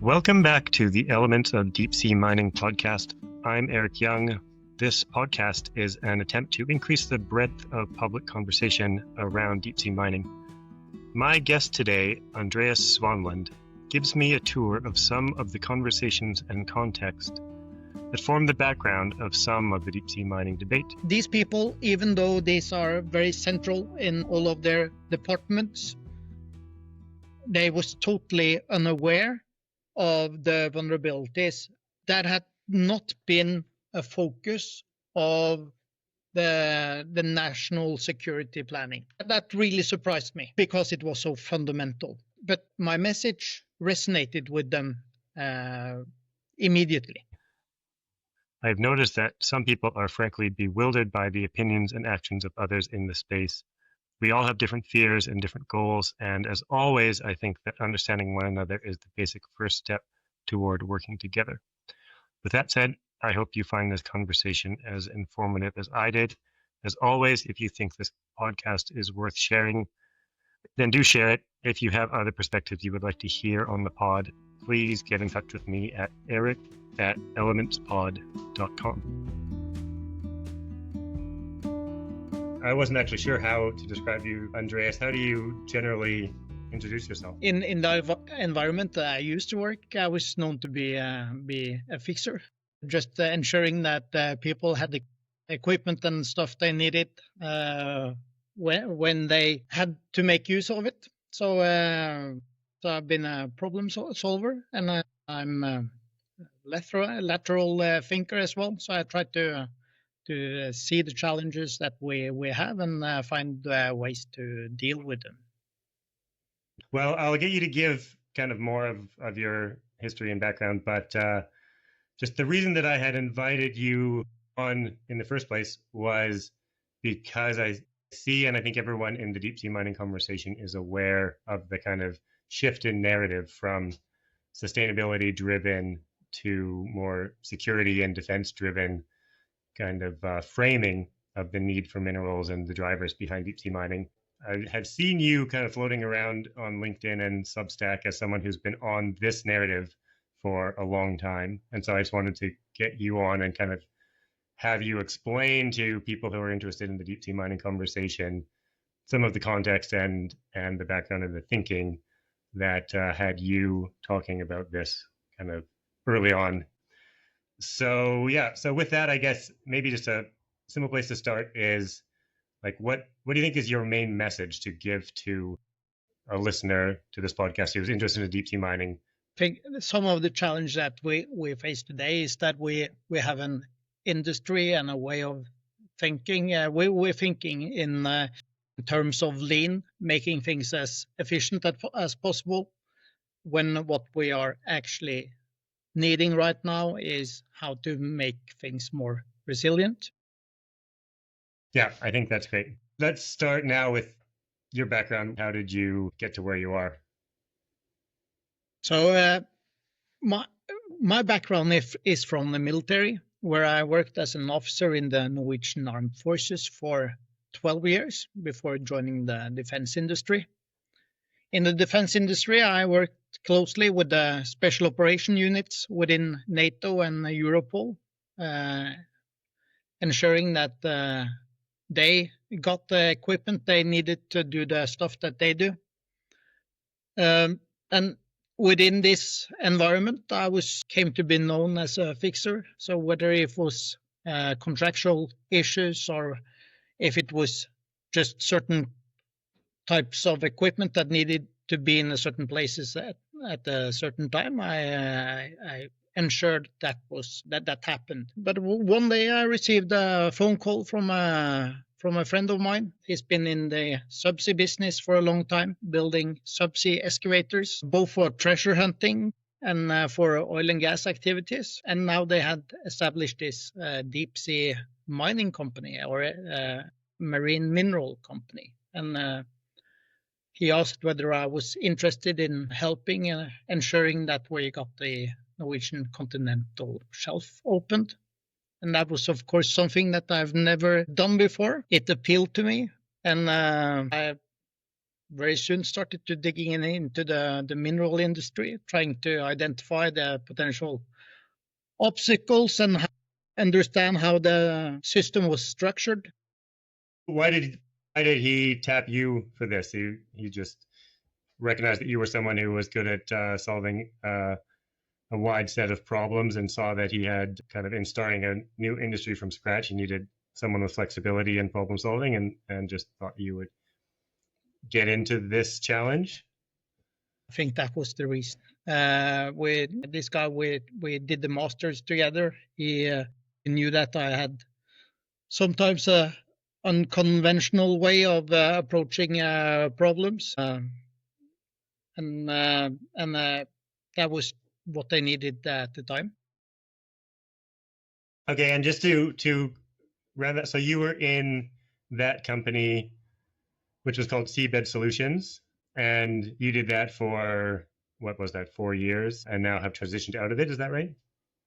Welcome back to the Elements of Deep Sea Mining podcast. I'm Eric Young. This podcast is an attempt to increase the breadth of public conversation around deep sea mining. My guest today, Andreas Svanlund, gives me a tour of some of the conversations and context that form the background of some of the deep sea mining debate. These people, even though these are very central in all of their departments, they was totally unaware of the vulnerabilities that had not been a focus of the national security planning. That really surprised me because it was so fundamental. But my message resonated with them immediately. I've noticed that some people are frankly bewildered by the opinions and actions of others in the space. We all have different fears and different goals, and as always, I think that understanding one another is the basic first step toward working together. With that said, I hope you find this conversation as informative as I did. As always, if you think this podcast is worth sharing, then do share it. If you have other perspectives you would like to hear on the pod, please get in touch with me at eric@elementspod.com. I wasn't actually sure how to describe you, Andreas. How do you generally introduce yourself? In the environment that I used to work, I was known to be a fixer, just ensuring that people had the equipment and stuff they needed when they had to make use of it. So I've been a problem solver, and I'm a lateral thinker as well. So I try to see the challenges that we have and find ways to deal with them. Well, I'll get you to give kind of more of your history and background, but just the reason that I had invited you on in the first place was because I see, and I think everyone in the deep sea mining conversation is aware of the kind of shift in narrative from sustainability driven to more security and defense driven kind of framing of the need for minerals and the drivers behind deep sea mining. I have seen you kind of floating around on LinkedIn and Substack as someone who's been on this narrative for a long time. And so I just wanted to get you on and kind of have you explain to people who are interested in the deep sea mining conversation some of the context and the background of the thinking that had you talking about this kind of early on. So with that, I guess maybe just a simple place to start is like, what do you think is your main message to give to a listener to this podcast who's interested in deep sea mining? I think some of the challenge that we face today is that we have an industry and a way of thinking. We're thinking in terms of lean, making things as efficient as possible, when what we are actually needing right now is how to make things more resilient. Yeah, I think that's great. Let's start now with your background. How did you get to where you are? So my background is from the military, where I worked as an officer in the Norwegian Armed Forces for 12 years before joining the defense industry. In the defense industry, I worked closely with the special operation units within NATO and Europol, ensuring that they got the equipment they needed to do the stuff that they do. And within this environment, I came to be known as a fixer. So whether it was contractual issues or if it was just certain types of equipment that needed to be in a certain places at a certain time, I ensured that happened. But one day I received a phone call from a friend of mine. He's been in the subsea business for a long time, building subsea excavators, both for treasure hunting and for oil and gas activities. And now they had established this deep sea mining company, or marine mineral company. And he asked whether I was interested in helping ensuring that we got the Norwegian continental shelf opened. And that was, of course, something that I've never done before. It appealed to me, and I very soon started to digging into the mineral industry, trying to identify the potential obstacles and understand how the system was structured. Why did he tap you for this? He just recognized that you were someone who was good at solving a wide set of problems and saw that he had kind of in starting a new industry from scratch, he needed someone with flexibility and problem solving, and just thought you would get into this challenge. I think that was the reason. With this guy, we did the masters together. He knew that I had sometimes a unconventional way of approaching problems, and that was what they needed at the time. Okay, and just to round that, so you were in that company, which was called Seabed Solutions, and you did that for what was that, 4 years, and now have transitioned out of it. Is that right?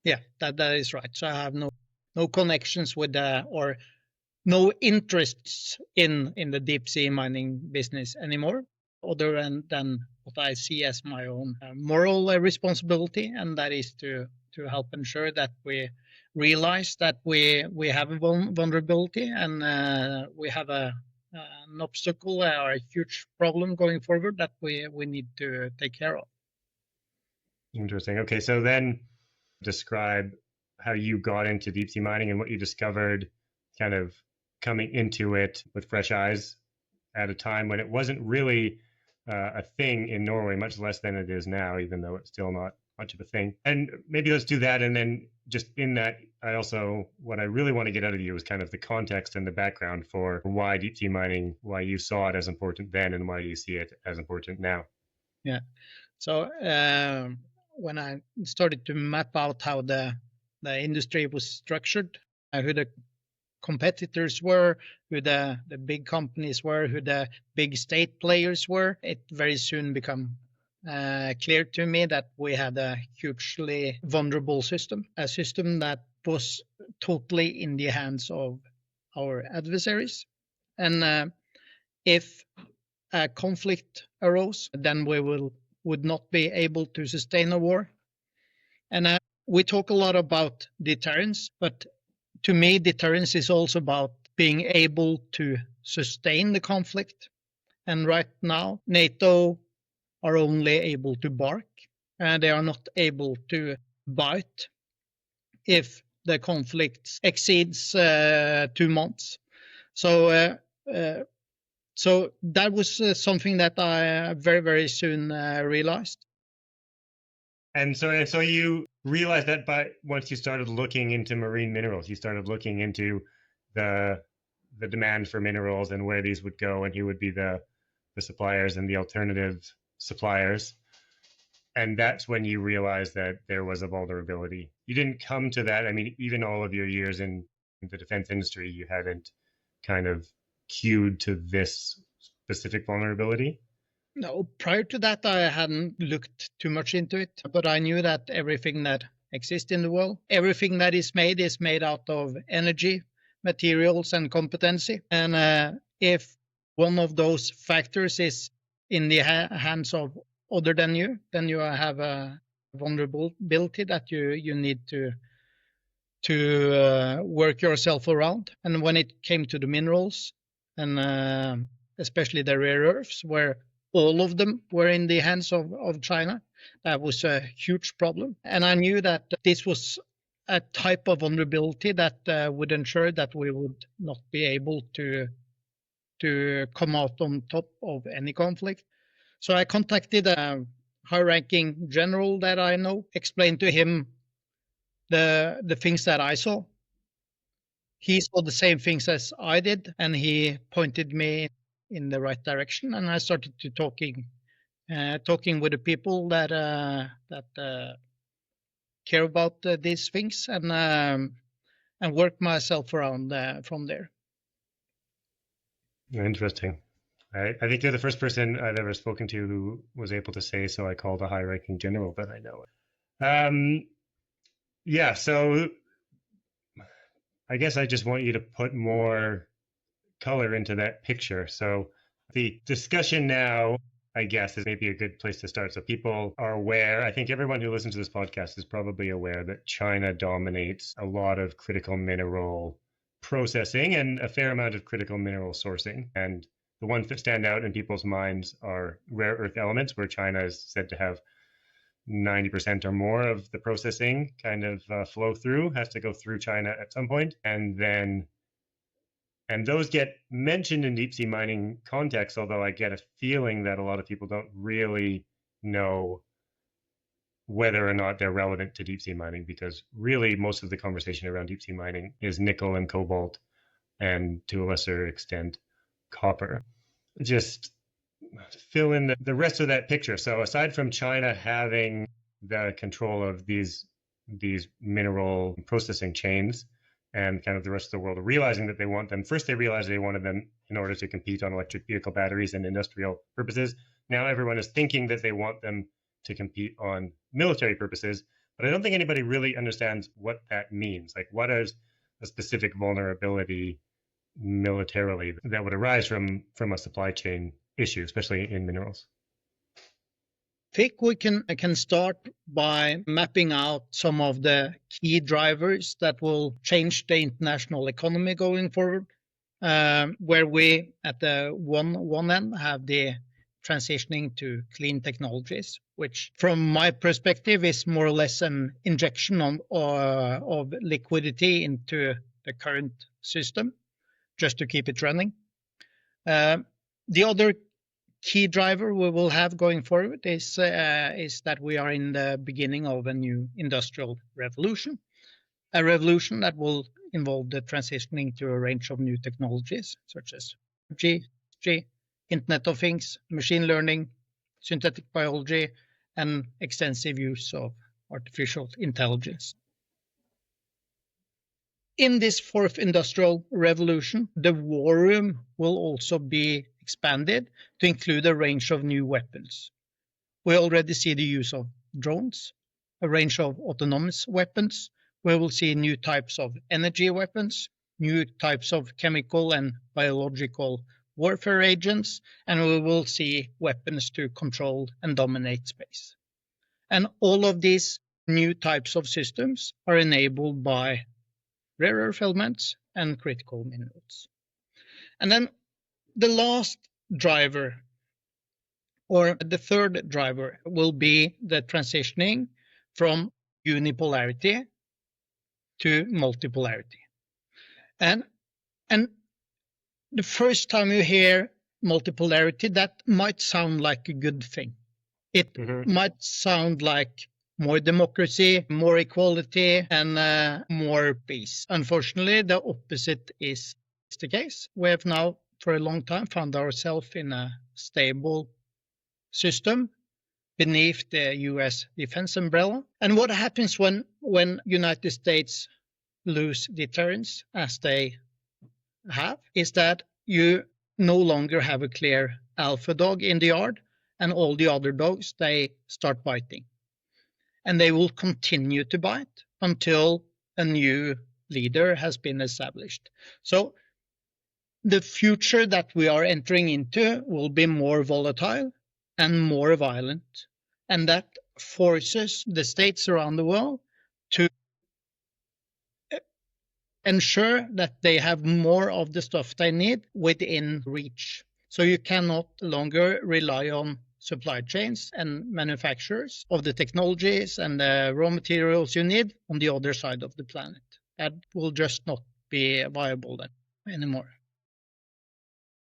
Yeah, that is right. So I have no connections with or no interests in the deep sea mining business anymore, other than what I see as my own moral responsibility, and that is to help ensure that we realize that we have a vulnerability and we have an obstacle or a huge problem going forward that we need to take care of. Interesting. Okay, so then describe how you got into deep sea mining and what you discovered kind of coming into it with fresh eyes at a time when it wasn't really a thing in Norway, much less than it is now, even though it's still not much of a thing. And maybe let's do that. And then just in that, what I really want to get out of you is kind of the context and the background for why deep sea mining, why you saw it as important then and why you see it as important now. Yeah. So when I started to map out how the industry was structured, who the competitors were, who the big companies were, who the big state players were, it very soon became clear to me that we had a hugely vulnerable system, a system that was totally in the hands of our adversaries. And if a conflict arose, then we would not be able to sustain a war. And we talk a lot about deterrence, but to me, deterrence is also about being able to sustain the conflict. And right now, NATO are only able to bark, and they are not able to bite if the conflict exceeds 2 months. So that was something that I very, very soon realized. And so you realized that once you started looking into marine minerals, you started looking into the demand for minerals and where these would go and who would be the suppliers and the alternative suppliers. And that's when you realized that there was a vulnerability. You didn't come to that. I mean, even all of your years in the defense industry, you hadn't kind of cued to this specific vulnerability. No, prior to that, I hadn't looked too much into it, but I knew that everything that exists in the world, everything that is made out of energy, materials, and competency. And if one of those factors is in the hands of other than you, then you have a vulnerability that you need to work yourself around. And when it came to the minerals, and especially the rare earths, where all of them were in the hands of China, that was a huge problem. And I knew that this was a type of vulnerability that would ensure that we would not be able to come out on top of any conflict. So I contacted a high-ranking general that I know, explained to him the things that I saw. He saw the same things as I did, and he pointed me in the right direction. And I started to talking with the people that care about these things, and work myself around from there. Interesting. I think you're the first person I've ever spoken to who was able to say, so I called a high-ranking general, but I know it. Yeah, so I guess I just want you to put more color into that picture. So The discussion now, I guess, is maybe a good place to start. So people are aware. I think everyone who listens to this podcast is probably aware that China dominates a lot of critical mineral processing and a fair amount of critical mineral sourcing. And the ones that stand out in people's minds are rare earth elements, where China is said to have 90% or more of the processing kind of flow through, has to go through China at some point. And those get mentioned in deep sea mining context, although I get a feeling that a lot of people don't really know whether or not they're relevant to deep sea mining, because really most of the conversation around deep sea mining is nickel and cobalt, and to a lesser extent, copper. Just fill in the rest of that picture. So aside from China having the control of these mineral processing chains, and kind of the rest of the world realizing that they want them. First, they realized they wanted them in order to compete on electric vehicle batteries and industrial purposes. Now everyone is thinking that they want them to compete on military purposes, but I don't think anybody really understands what that means. Like, what is a specific vulnerability militarily that would arise from a supply chain issue, especially in minerals? I think we can start by mapping out some of the key drivers that will change the international economy going forward, where we at the one end have the transitioning to clean technologies, which from my perspective is more or less an injection of liquidity into the current system just to keep it running. The other key driver we will have going forward is that we are in the beginning of a new industrial revolution, a revolution that will involve the transitioning to a range of new technologies such as 5G, Internet of Things, machine learning, synthetic biology, and extensive use of artificial intelligence. In this fourth industrial revolution, the war room will also be expanded to include a range of new weapons. We already see the use of drones, a range of autonomous weapons. We will see new types of energy weapons, new types of chemical and biological warfare agents, and we will see weapons to control and dominate space. And all of these new types of systems are enabled by rare earth elements and critical minerals. And then the last driver, or the third driver, will be the transitioning from unipolarity to multipolarity. And the first time you hear multipolarity, that might sound like a good thing. It might sound like more democracy, more equality, and more peace. Unfortunately, the opposite is the case. We have now, for a long time, found ourselves in a stable system beneath the US defense umbrella. And what happens when United States lose deterrence, as they have, is that you no longer have a clear alpha dog in the yard, and all the other dogs, they start biting. And they will continue to bite until a new leader has been established. So the future that we are entering into will be more volatile and more violent, and that forces the states around the world to ensure that they have more of the stuff they need within reach. So you cannot longer rely on supply chains and manufacturers of the technologies and the raw materials you need on the other side of the planet. That will just not be viable anymore.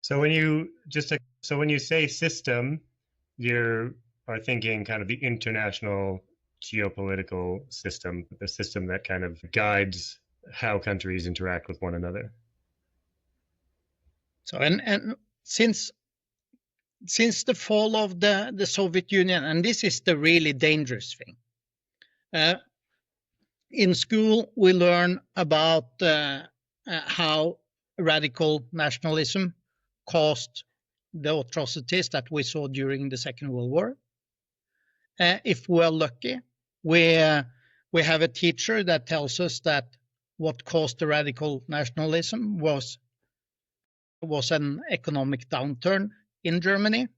So when you say system, you are thinking kind of the international geopolitical system, the system that kind of guides how countries interact with one another. So and since the fall of the Soviet Union, and this is the really dangerous thing, in school we learn about how radical nationalism caused the atrocities that we saw during the Second World War. If we're lucky, we have a teacher that tells us that what caused the radical nationalism was an economic downturn in Germany.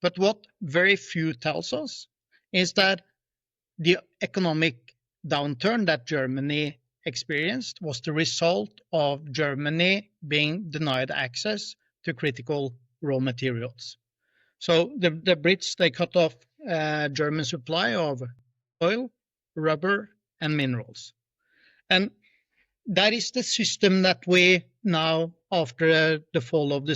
But what very few tells us is that the economic downturn that Germany experienced was the result of Germany being denied access to critical raw materials. So the Brits, they cut off German supply of oil, rubber, and minerals. And that is the system that we now, after the fall of the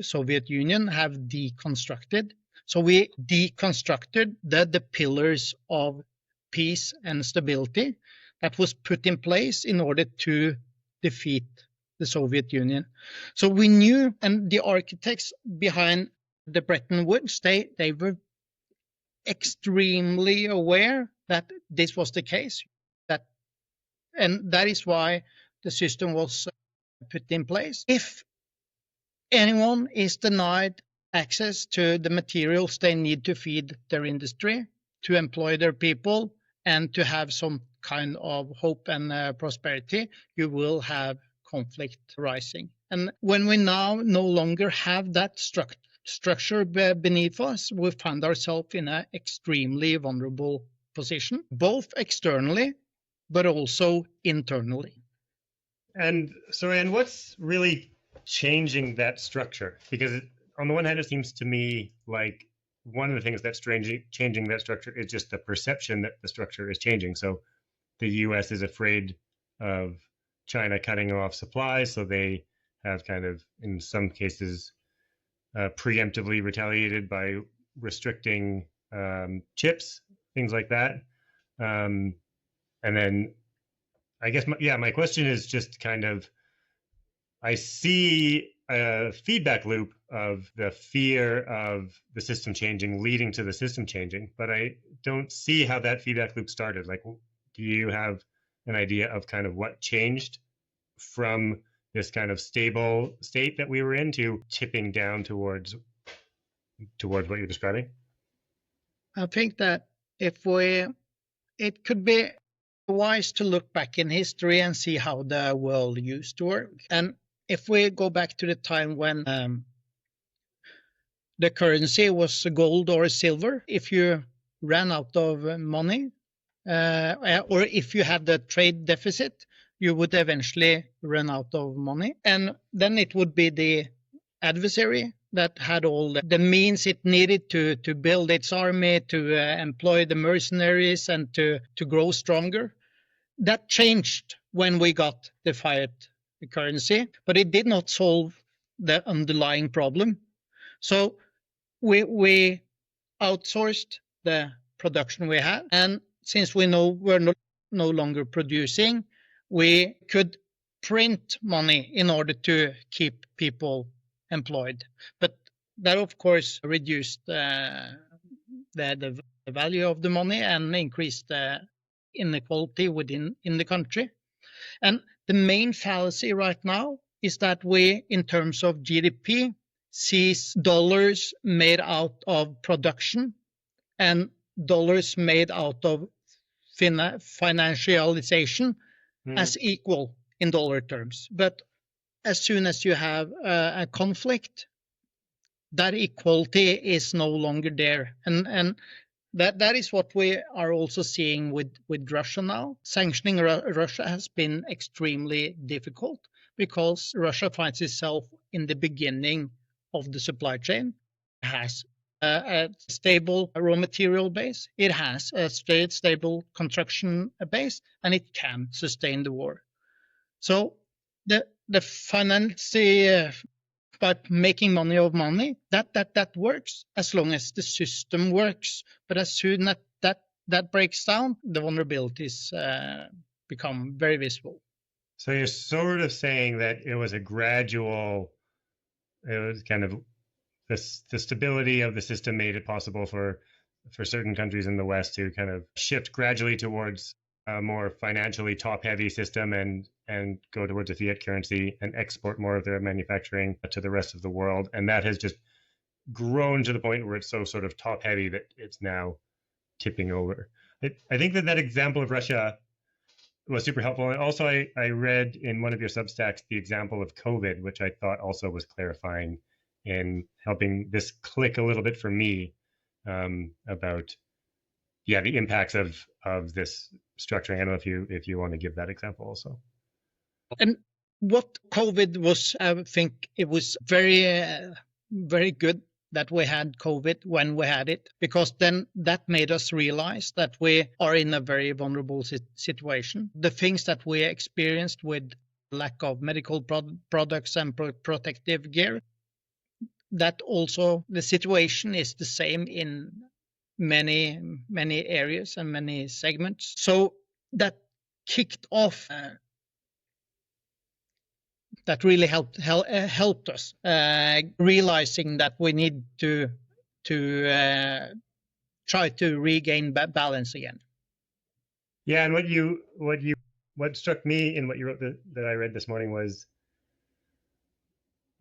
Soviet Union, have deconstructed. So we deconstructed the pillars of peace and stability that was put in place in order to defeat the Soviet Union. So we knew, and the architects behind the Bretton Woods, they were extremely aware that this was the case. And that is why the system was put in place. If anyone is denied access to the materials they need to feed their industry, to employ their people, and to have some kind of hope and prosperity, you will have conflict rising. And when we now no longer have that structure beneath us, we find ourselves in an extremely vulnerable position, both externally but also internally. And what's really changing that structure? Because on the one hand, it seems to me like one of the things that's changing that structure is just the perception that the structure is changing. So the US is afraid of China cutting off supplies, so they have kind of, in some cases, preemptively retaliated by restricting chips, things like that. And then I guess, my question is just kind of, I see a feedback loop of the fear of the system changing leading to the system changing, but I don't see how that feedback loop started. Like, do you have an idea of kind of what changed from this kind of stable state that we were in to tipping down towards what you're describing? I think that it could be wise to look back in history and see how the world used to work. And if we go back to the time when the currency was gold or silver, if you ran out of money, or if you had the trade deficit, you would eventually run out of money. And then it would be the adversary that had all the means it needed to build its army, to employ the mercenaries, and to grow stronger. That changed when we got the fiat currency, but it did not solve the underlying problem. So we outsourced the production we had, and since we know we're no longer producing, we could print money in order to keep people employed. But that, of course, reduced the value of the money and increased the inequality within the country. And the main fallacy right now is that we, in terms of GDP, sees dollars made out of production and dollars made out of financialization as equal in dollar terms. But as soon as you have a conflict, that equality is no longer there. And that is what we are also seeing with Russia now. Sanctioning Russia has been extremely difficult because Russia finds itself in the beginning of the supply chain. It has a stable raw material base. It has a stable construction base, and it can sustain the war. So the finance about making money of money, that works as long as the system works. But as soon as that breaks down, the vulnerabilities become very visible. So you're sort of saying that it was kind of the stability of the system made it possible for certain countries in the West to kind of shift gradually towards a more financially top-heavy system and go towards a fiat currency and export more of their manufacturing to the rest of the world. And that has just grown to the point where it's so sort of top-heavy that it's now tipping over. I think that example of Russia was super helpful. And also, I read in one of your Substacks the example of COVID, which I thought also was clarifying in helping this click a little bit for me about the impacts of this structuring. I don't know if you want to give that example also. And what COVID was, I think it was very good that we had COVID when we had it, because then that made us realize that we are in a very vulnerable situation. The things that we experienced with lack of medical products and protective gear, that also the situation is the same in many areas and many segments. So that kicked off that really helped us realizing that we need to try to regain balance again. Yeah, and what struck me in what you wrote that I read this morning was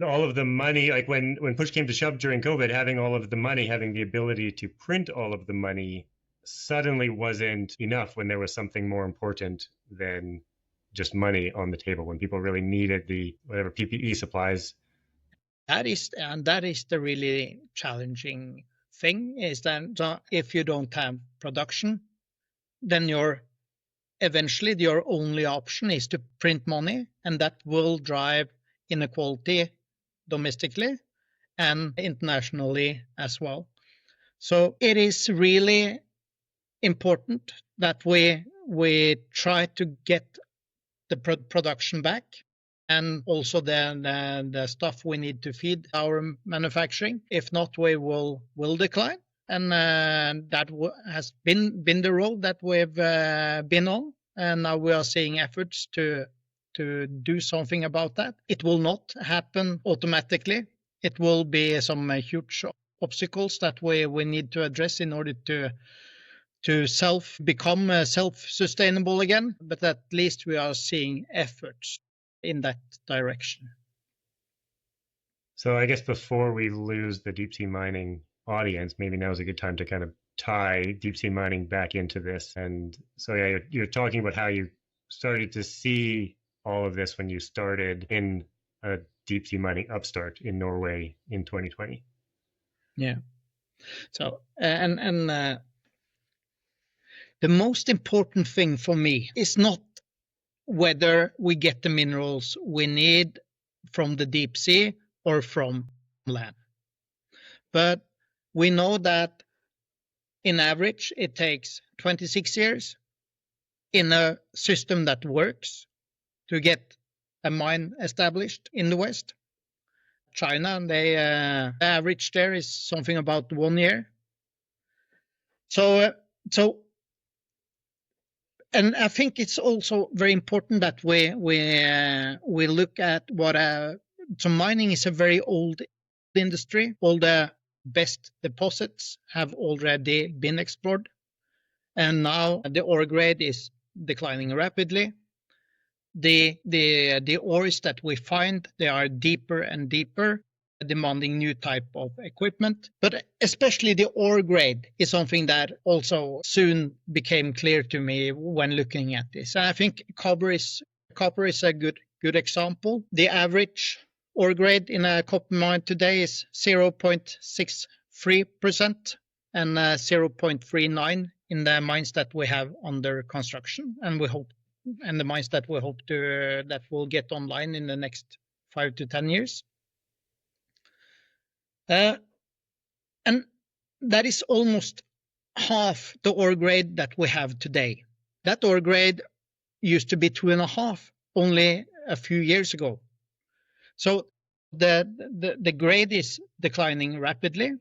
all of the money. Like when push came to shove during COVID, having all of the money, having the ability to print all of the money, suddenly wasn't enough when there was something more important than just money on the table, when people really needed the whatever PPE supplies. That is the really challenging thing, is that if you don't have production, then eventually your only option is to print money, and that will drive inequality domestically and internationally as well. So it is really important that we try to get the production back, and also the stuff we need to feed our manufacturing. If not, we will decline. And that has been the road that we've been on. And now we are seeing efforts to do something about that. It will not happen automatically. It will be some huge obstacles that we need to address in order to become self-sustainable again. But at least we are seeing efforts in that direction. So I guess before we lose the deep sea mining audience, maybe now is a good time to kind of tie deep sea mining back into this. And so yeah, you're talking about how you started to see all of this when you started in a deep sea mining upstart in Norway in 2020. Yeah. So the most important thing for me is not whether we get the minerals we need from the deep sea or from land. But we know that in average it takes 26 years in a system that works to get a mine established in the West. China, the average there is something about 1 year. So and I think it's also very important that we look at what so mining is a very old industry. All the best deposits have already been explored, and now the ore grade is declining rapidly. The ores that we find, they are deeper and deeper, demanding new type of equipment. But especially the ore grade is something that also soon became clear to me when looking at this. And I think copper is a good example. The average ore grade in a copper mine today is 0.63% and 0.39 in the mines that we have under construction, and the mines that we hope that will get online in the next 5 to 10 years. And that is almost half the ore grade that we have today. That ore grade used to be 2.5 only a few years ago. So the grade is declining rapidly.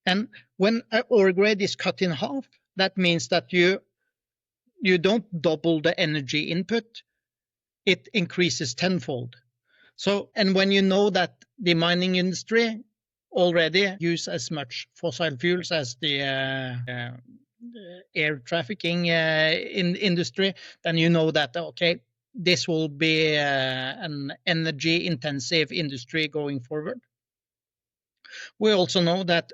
And when an ore grade is cut in half, that means that you don't double the energy input, it increases tenfold. So, and when you know that the mining industry already use as much fossil fuels as the air trafficking industry, then you know that, okay, this will be an energy intensive industry going forward. We also know that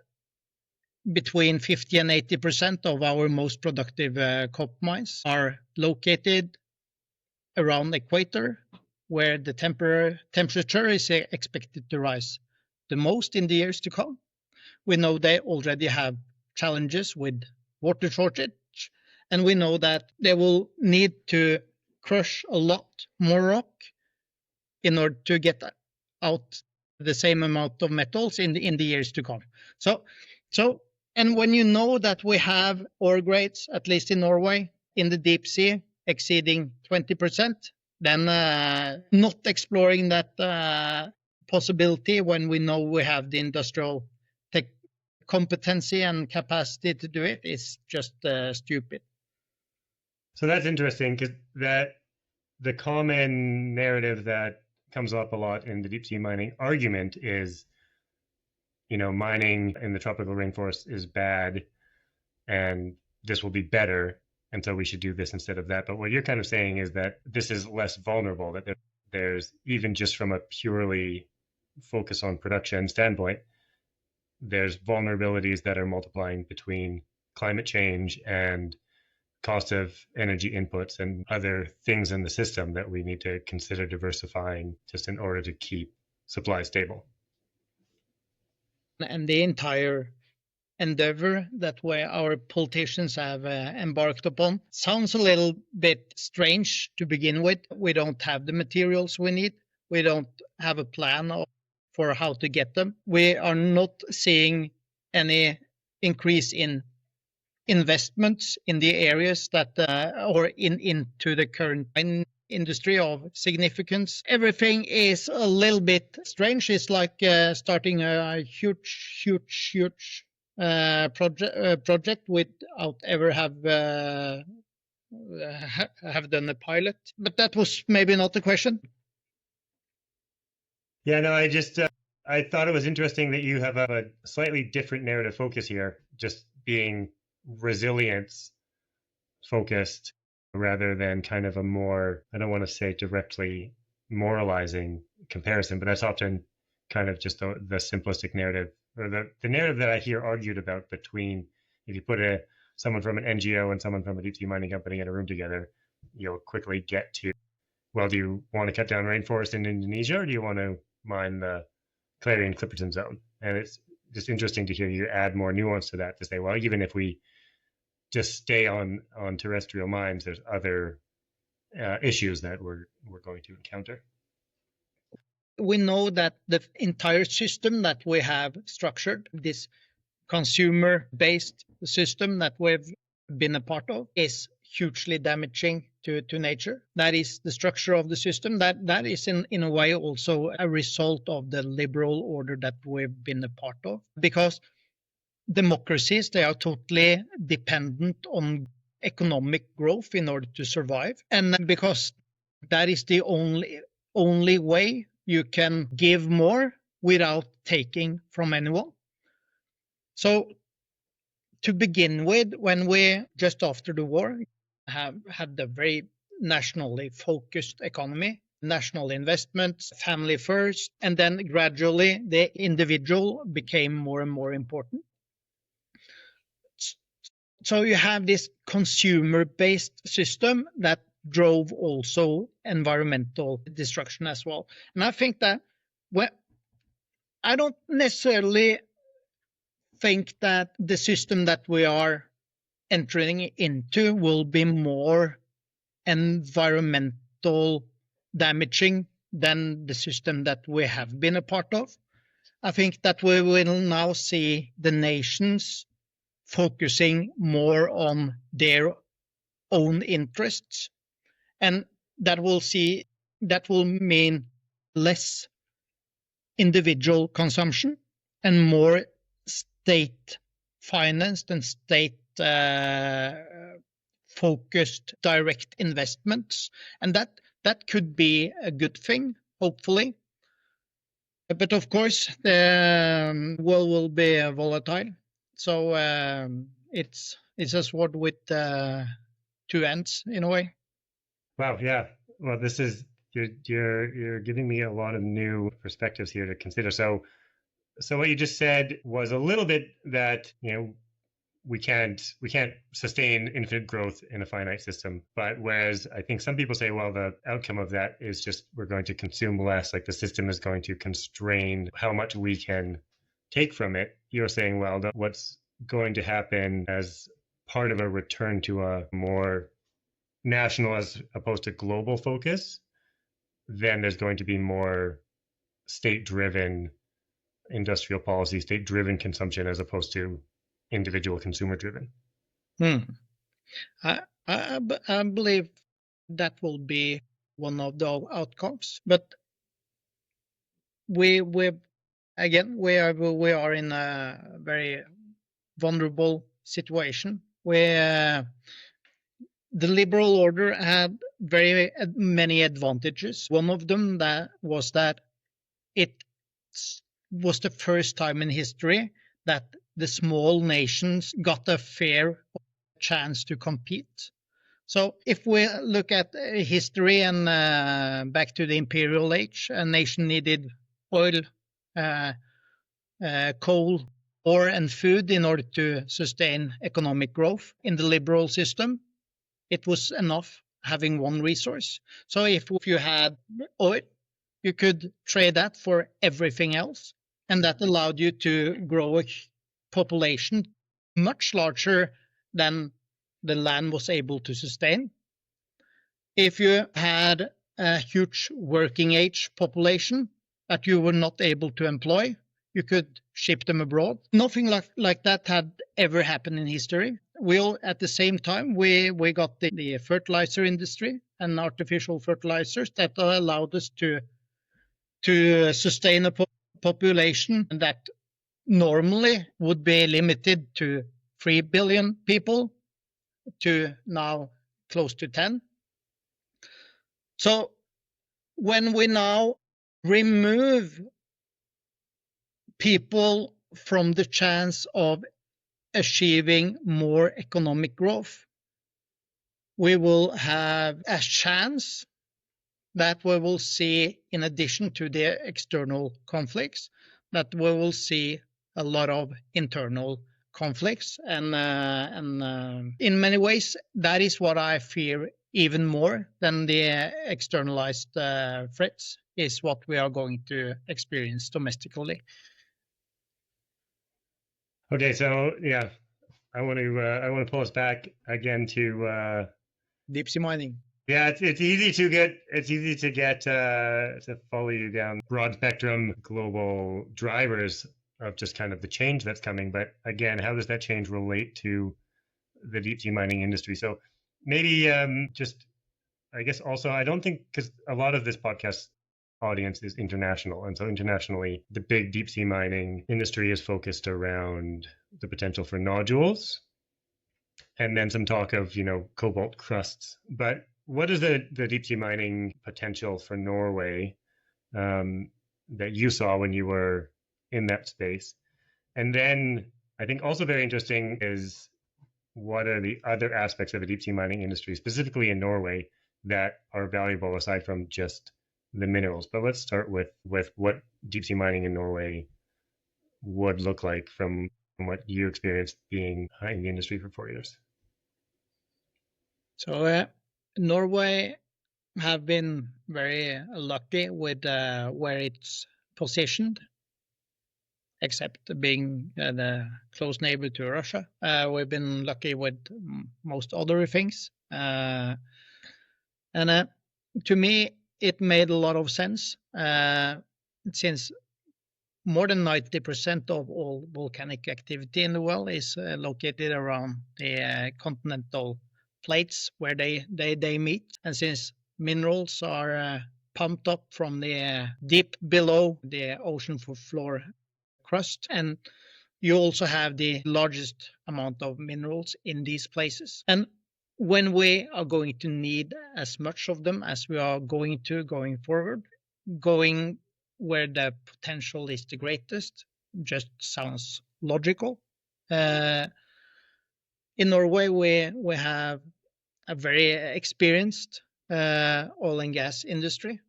between 50 and 80% of our most productive copper mines are located around the equator, where the temperature is expected to rise the most in the years to come. We know they already have challenges with water shortage, and we know that they will need to crush a lot more rock in order to get out the same amount of metals in the years to come. So, and when you know that we have ore grades, at least in Norway, in the deep sea exceeding 20%, then not exploring that possibility when we know we have the industrial competency and capacity to do it is just stupid. So that's interesting, because that the common narrative that comes up a lot in the deep sea mining argument is, mining in the tropical rainforest is bad and this will be better, and so we should do this instead of that. But what you're kind of saying is that this is less vulnerable, that there's, even just from a purely focus on production standpoint, there's vulnerabilities that are multiplying between climate change and cost of energy inputs and other things in the system that we need to consider diversifying just in order to keep supply stable. And the entire endeavor that our politicians have embarked upon sounds a little bit strange to begin with. We don't have the materials we need. We don't have a plan for how to get them. We are not seeing any increase in investments in the areas that or into the current industry of significance. Everything is a little bit strange. It's like starting a huge project without ever have done a pilot. But that was maybe not the question. Yeah, no, I thought it was interesting that you have a slightly different narrative focus here, just being resilience focused rather than kind of a more, I don't want to say directly moralizing comparison, but that's often kind of just the simplistic narrative, or the narrative that I hear argued about between, if you put someone from an NGO and someone from a deep sea mining company in a room together, you'll quickly get to, well, do you want to cut down rainforest in Indonesia, or do you want to mine the Clarion-Clipperton zone? And it's just interesting to hear you add more nuance to that, to say, well, even if we just stay on terrestrial mines, there's other issues that we're going to encounter. We know that the entire system that we have structured, this consumer-based system that we've been a part of, is hugely damaging to nature. That is the structure of the system. That is in a way also a result of the liberal order that we've been a part of, because democracies, they are totally dependent on economic growth in order to survive, and because that is the only way you can give more without taking from anyone. So to begin with, when we, just after the war, have had a very nationally focused economy, national investments, family first, and then gradually the individual became more and more important. So you have this consumer-based system that drove also environmental destruction as well. And I think that I don't necessarily think that the system that we are entering into will be more environmental damaging than the system that we have been a part of. I think that we will now see the nations focusing more on their own interests, and that will mean less individual consumption and more state financed and state focused direct investments, and that could be a good thing, hopefully. But of course the world will be volatile, so it's a sword with two ends in a way. Wow, yeah. Well, this is, you're giving me a lot of new perspectives here to consider. So what you just said was a little bit that, we can't sustain infinite growth in a finite system. But whereas I think some people say, well, the outcome of that is just we're going to consume less, like the system is going to constrain how much we can take from it. You're saying, well, what's going to happen as part of a return to a more national as opposed to global focus, then there's going to be more state-driven industrial policy, state-driven consumption as opposed to individual consumer-driven. I believe that will be one of the outcomes, but we are in a very vulnerable situation where the liberal order had very many advantages. One of them was that it was the first time in history that the small nations got a fair chance to compete. So if we look at history and back to the imperial age, a nation needed oil, coal, ore, and food in order to sustain economic growth. In the liberal system, it was enough having one resource. So if you had oil, you could trade that for everything else, and that allowed you to grow a population much larger than the land was able to sustain. If you had a huge working age population that you were not able to employ, you could ship them abroad. Nothing like that had ever happened in history. At the same time, we got the fertilizer industry and artificial fertilizers that allowed us to sustain a population that normally would be limited to 3 billion people to now close to 10. So when we now remove people from the chance of achieving more economic growth, we will have a chance that we will see, in addition to the external conflicts, that we will see a lot of internal conflicts. And in many ways, that is what I fear even more than the externalized threats, is what we are going to experience domestically. Okay, so yeah, I want to pull us back again to deep sea mining. Yeah, it's easy to get to follow you down broad spectrum global drivers of just kind of the change that's coming. But again, how does that change relate to the deep sea mining industry? So maybe just, I guess also, I don't think, because a lot of this podcast audience is international, and so internationally, the big deep sea mining industry is focused around the potential for nodules, and then some talk of cobalt crusts. But what is the deep sea mining potential for Norway that you saw when you were in that space? And then I think also very interesting is, what are the other aspects of the deep sea mining industry, specifically in Norway, that are valuable aside from just the minerals? But let's start with what deep sea mining in Norway would look like from what you experienced being in the industry for 4 years. So Norway have been very lucky with where it's positioned, except being the close neighbor to Russia. We've been lucky with most other things. And to me, it made a lot of sense, since more than 90% of all volcanic activity in the world is located around the continental plates where they meet. And since minerals are pumped up from the deep below the ocean floor crust, and you also have the largest amount of minerals in these places. And when we are going to need as much of them as we are going forward, going where the potential is the greatest just sounds logical. In Norway, we have a very experienced oil and gas industry.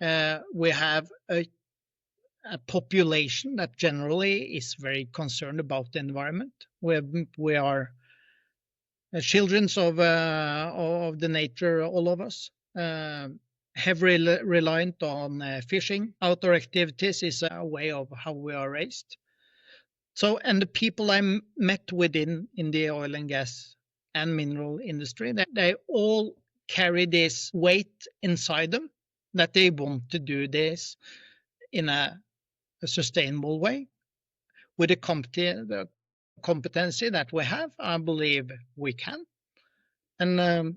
We have a population that generally is very concerned about the environment. We are children of the nature, all of us. Heavily reliant on fishing. Outdoor activities is a way of how we are raised. So, and the people I met within in the oil and gas and mineral industry, they all carry this weight inside them that they want to do this in a sustainable way with the competency that we have. I believe we can, and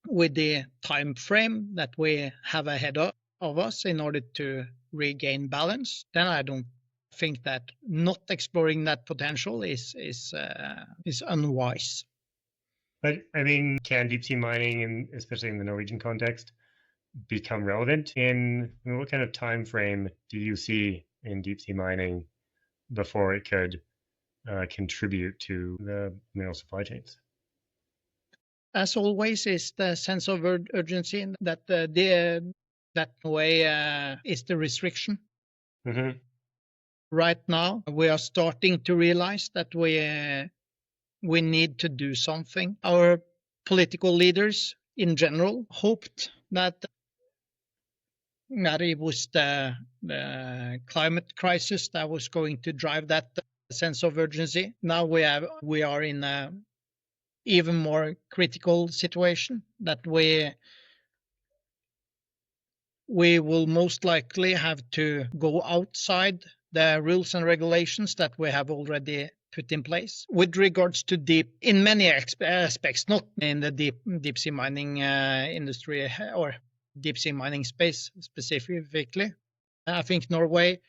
with the time frame that we have ahead of us in order to regain balance, then I don't think that not exploring that potential is unwise. But I mean, can deep sea mining, and especially in the Norwegian context, become relevant what kind of time frame do you see in deep sea mining before it could contribute to the mineral supply chains? As always, is the sense of urgency that that way is the restriction. Mm-hmm. Right now, we are starting to realize that we need to do something. Our political leaders in general hoped that it was the climate crisis that was going to drive that sense of urgency. Now we are in a even more critical situation that we will most likely have to go outside the rules and regulations that we have already put in place with regards to in many aspects, not in the deep sea mining industry or deep sea mining space specifically. I think Norway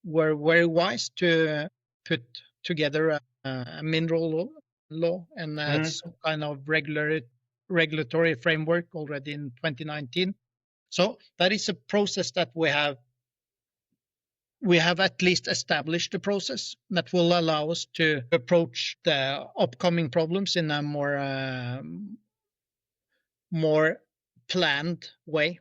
were very wise to put together a mineral law and some kind of regulatory framework already in 2019. So that is a process that we have at least established a process that will allow us to approach the upcoming problems in a more planned way.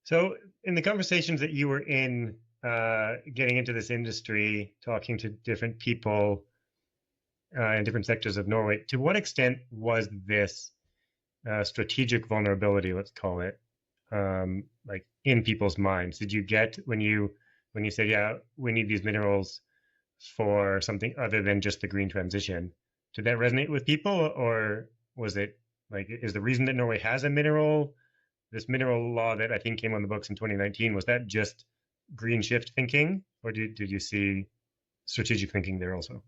So in the conversations that you were in, getting into this industry, talking to different people in different sectors of Norway, to what extent was this strategic vulnerability, let's call it, like in people's minds? Did you get when you said, yeah, we need these minerals for something other than just the green transition, did that resonate with people, or was it like, is the reason that Norway has this mineral law that I think came on the books in 2019, was that just green shift thinking, or did you see strategic thinking there also?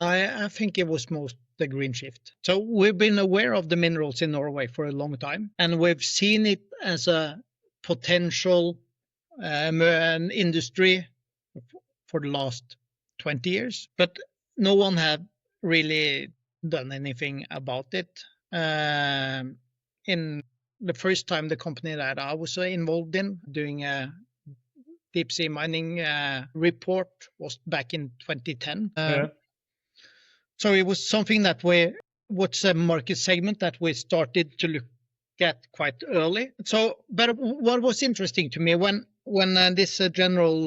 I think it was most the green shift. So we've been aware of the minerals in Norway for a long time, and we've seen it as a potential an industry for the last 20 years, but no one had really done anything about it. In the first time, the company that I was involved in doing a deep sea mining report was back in 2010. So it was something that what's a market segment that we started to look at quite early. So, but what was interesting to me when this general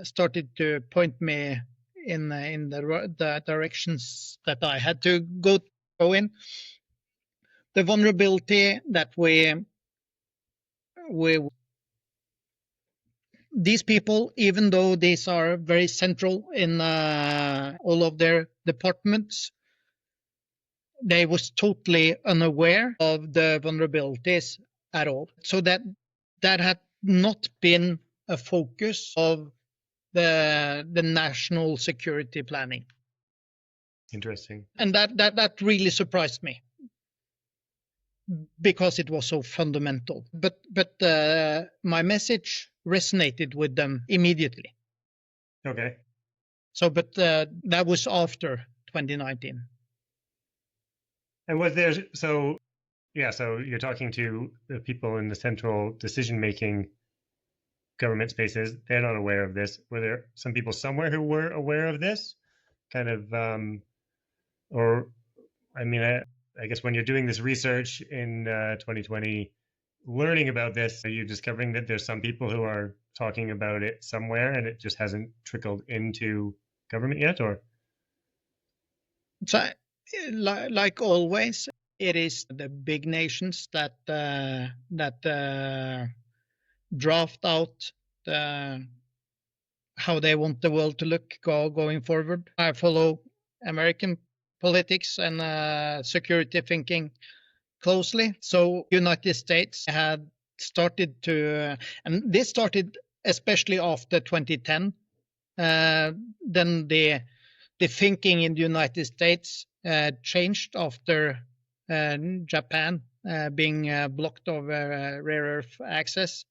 started to point me in the directions that I had to go in, the vulnerability that these people, even though these are very central in all of their departments, they was totally unaware of the vulnerabilities at all. So that had not been a focus of the national security planning. Interesting. And that really surprised me because it was so fundamental. But my message resonated with them immediately. Okay. So, but that was after 2019. And was there, so you're talking to the people in the central decision-making government spaces. They're not aware of this. Were there some people somewhere who were aware of this? Kind of, or, I mean, I guess when you're doing this research in 2020, learning about this, are you discovering that there's some people who are talking about it somewhere and it just hasn't trickled into government yet, or? So, like always, it is the big nations that draft out how they want the world to look going forward. I follow American politics and security thinking closely. So United States had started to, and this started especially after 2010. Then the thinking in the United States changed after Japan being blocked over rare earth access.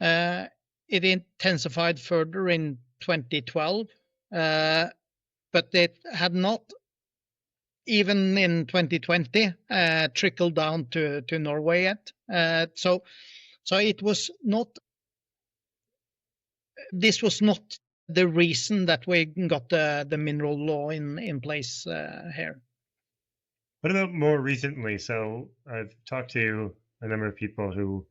It intensified further in 2012, but it had not, even in 2020, trickled down to Norway yet. So it was not. This was not the reason that we got the mineral law in place here. What about more recently? So I've talked to a number of people who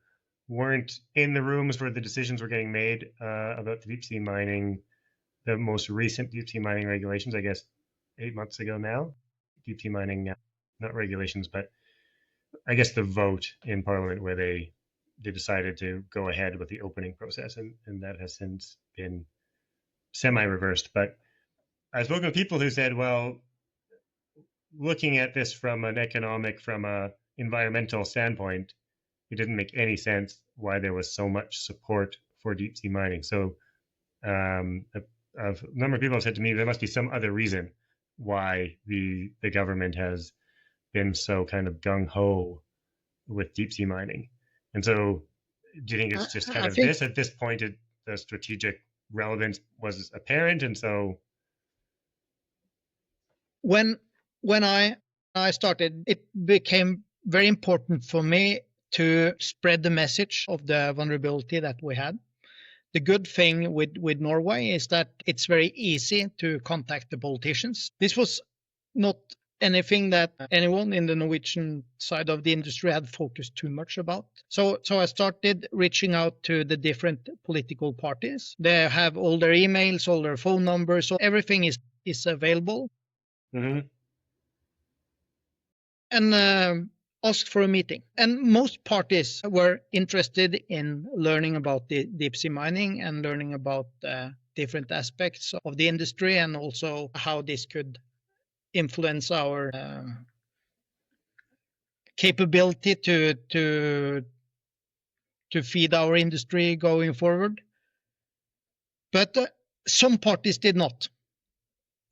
weren't in the rooms where the decisions were getting made about the deep sea mining, the most recent deep sea mining regulations, I guess 8 months ago now. Deep sea mining, not regulations, but I guess the vote in Parliament where they decided to go ahead with the opening process, and that has since been semi-reversed. But I've spoken to people who said, well, looking at this from an economic, from a environmental standpoint, it didn't make any sense why there was so much support for deep sea mining. So a number of people have said to me there must be some other reason why the government has been so kind of gung ho with deep sea mining. And so, do you think it's just kind of this at this point? The strategic relevance was apparent, and so when I started, it became very important for me to spread the message of the vulnerability that we had. The good thing with Norway is that it's very easy to contact the politicians. This was not anything that anyone in the Norwegian side of the industry had focused too much about. So I started reaching out to the different political parties. They have all their emails, all their phone numbers, so everything is available. Mm-hmm. And asked for a meeting. And most parties were interested in learning about the deep sea mining and learning about different aspects of the industry and also how this could influence our capability to feed our industry going forward. But some parties did not.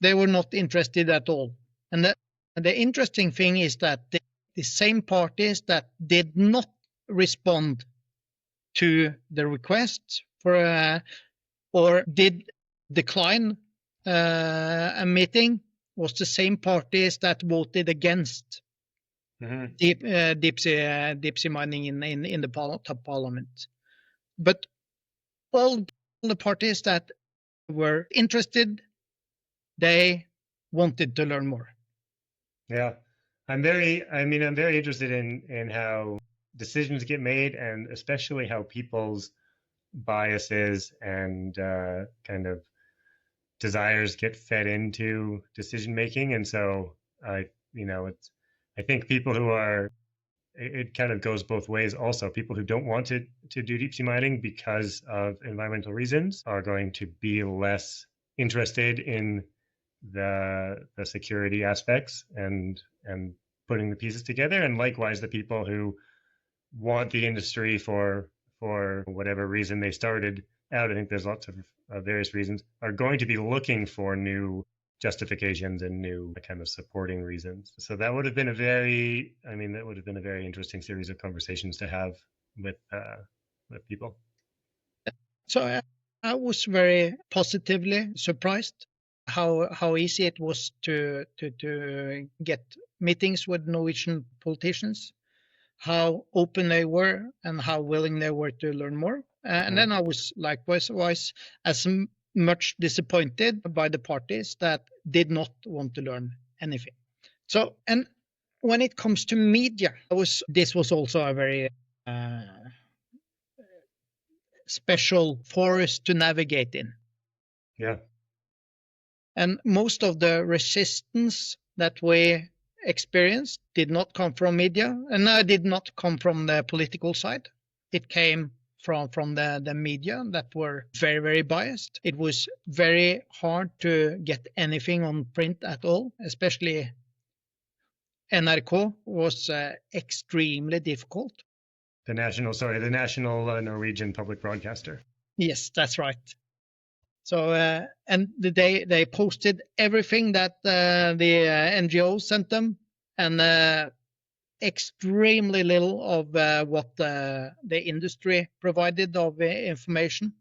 They were not interested at all. And the interesting thing is that the same parties that did not respond to the request for or did decline a meeting was the same parties that voted against deep sea mining in the top parliament. But all the parties that were interested, they wanted to learn more. Yeah, I'm very interested in how decisions get made, and especially how people's biases and kind of desires get fed into decision making. And so I think people who are, it kind of goes both ways also. People who don't want to do deep sea mining because of environmental reasons are going to be less interested in the security aspects and putting the pieces together. And likewise, the people who want the industry for whatever reason they started out, I think there's lots of various reasons, are going to be looking for new justifications and new kind of supporting reasons. So that would have been a very interesting series of conversations to have with people. So I was very positively surprised how easy it was to get meetings with Norwegian politicians, how open they were and how willing they were to learn more. And then I was likewise as much disappointed by the parties that did not want to learn anything. So, and when it comes to media, this was also a very special forest to navigate in. Yeah. And most of the resistance that we experienced did not come from media, and did not come from the political side. It came from the media that were very, very biased. It was very hard to get anything on print at all, especially NRK was extremely difficult. The national Norwegian public broadcaster. Yes, that's right. So, and they posted everything that the NGO sent them, and extremely little of what the industry provided of information.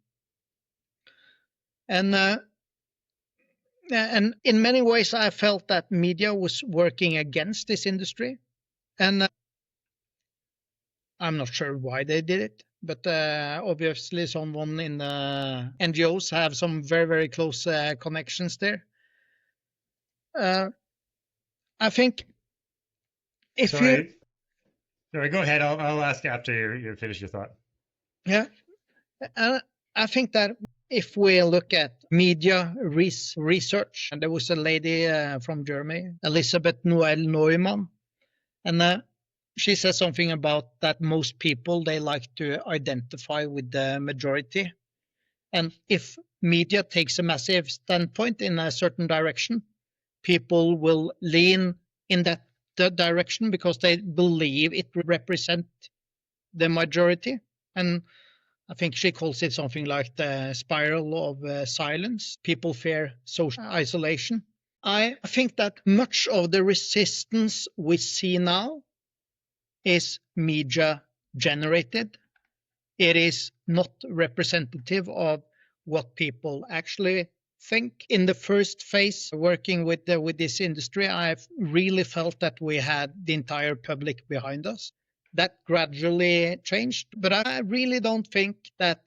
And in many ways, I felt that media was working against this industry. And I'm not sure why they did it, but obviously someone in the NGOs have some very, very close connections there. I think if Sorry, go ahead. I'll ask after you finish your thought. Yeah, I think that if we look at media research, and there was a lady from Germany, Elisabeth Noel Neumann, and she says something about that most people, they like to identify with the majority. And if media takes a massive standpoint in a certain direction, people will lean in that direction because they believe it represents the majority. And I think she calls it something like the spiral of silence. People fear social isolation. I think that much of the resistance we see now is media generated. It is not representative of what people actually think. In the first phase, working with this industry, I've really felt that we had the entire public behind us. That gradually changed, but I really don't think that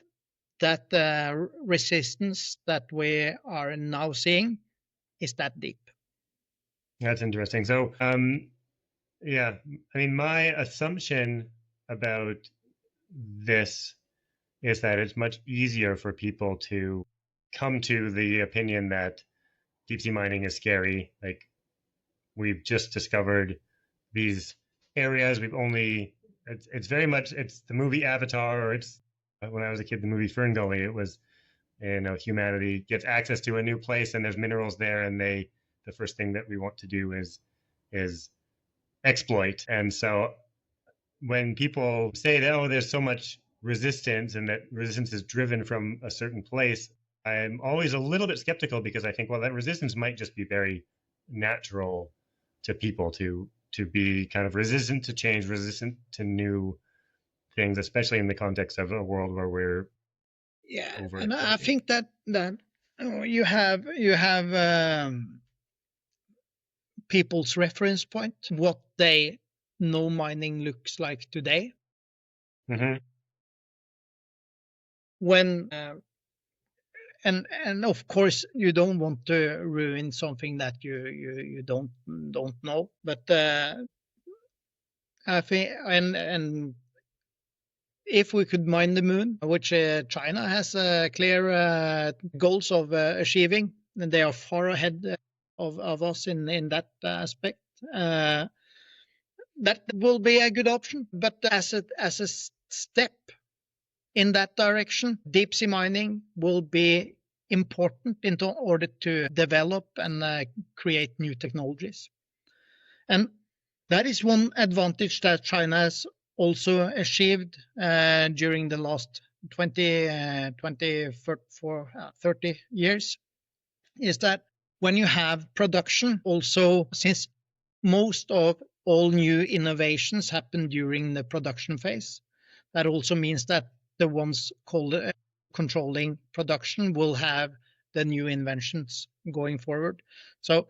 resistance that we are now seeing is that deep. That's interesting. So, yeah, I mean, my assumption about this is that it's much easier for people to come to the opinion that deep sea mining is scary. Like, we've just discovered these areas. It's very much, it's the movie Avatar, or it's, when I was a kid, the movie Fern Gully. It was, humanity gets access to a new place and there's minerals there, and the first thing that we want to do is exploit. And so when people say that, oh, there's so much resistance and that resistance is driven from a certain place, I'm always a little bit skeptical, because I think, well, that resistance might just be very natural to people to be kind of resistant to change, resistant to new things, especially in the context of a world where we're and I think that you have people's reference point, what they know mining looks like today. Mm-hmm. When and of course you don't want to ruin something that you don't know, but I think and if we could mine the moon, which China has clear goals of achieving, and they are far ahead of us in that aspect. That will be a good option, but as a step in that direction, deep sea mining will be important in order to develop and create new technologies. And that is one advantage that China has also achieved during the last 30 years, is that when you have production, also, since most of all new innovations happen during the production phase, that also means that the ones controlling production will have the new inventions going forward. So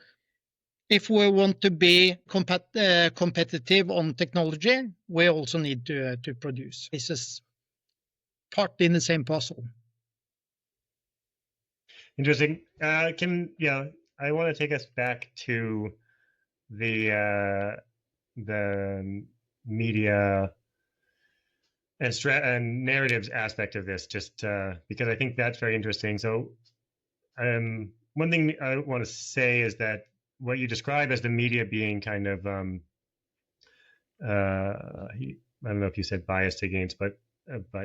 if we want to be competitive on technology, we also need to produce. This is partly in the same puzzle. Interesting. I want to take us back to the media and narratives aspect of this, just because I think that's very interesting. So, one thing I want to say is that what you describe as the media being kind of, I don't know if you said biased against, but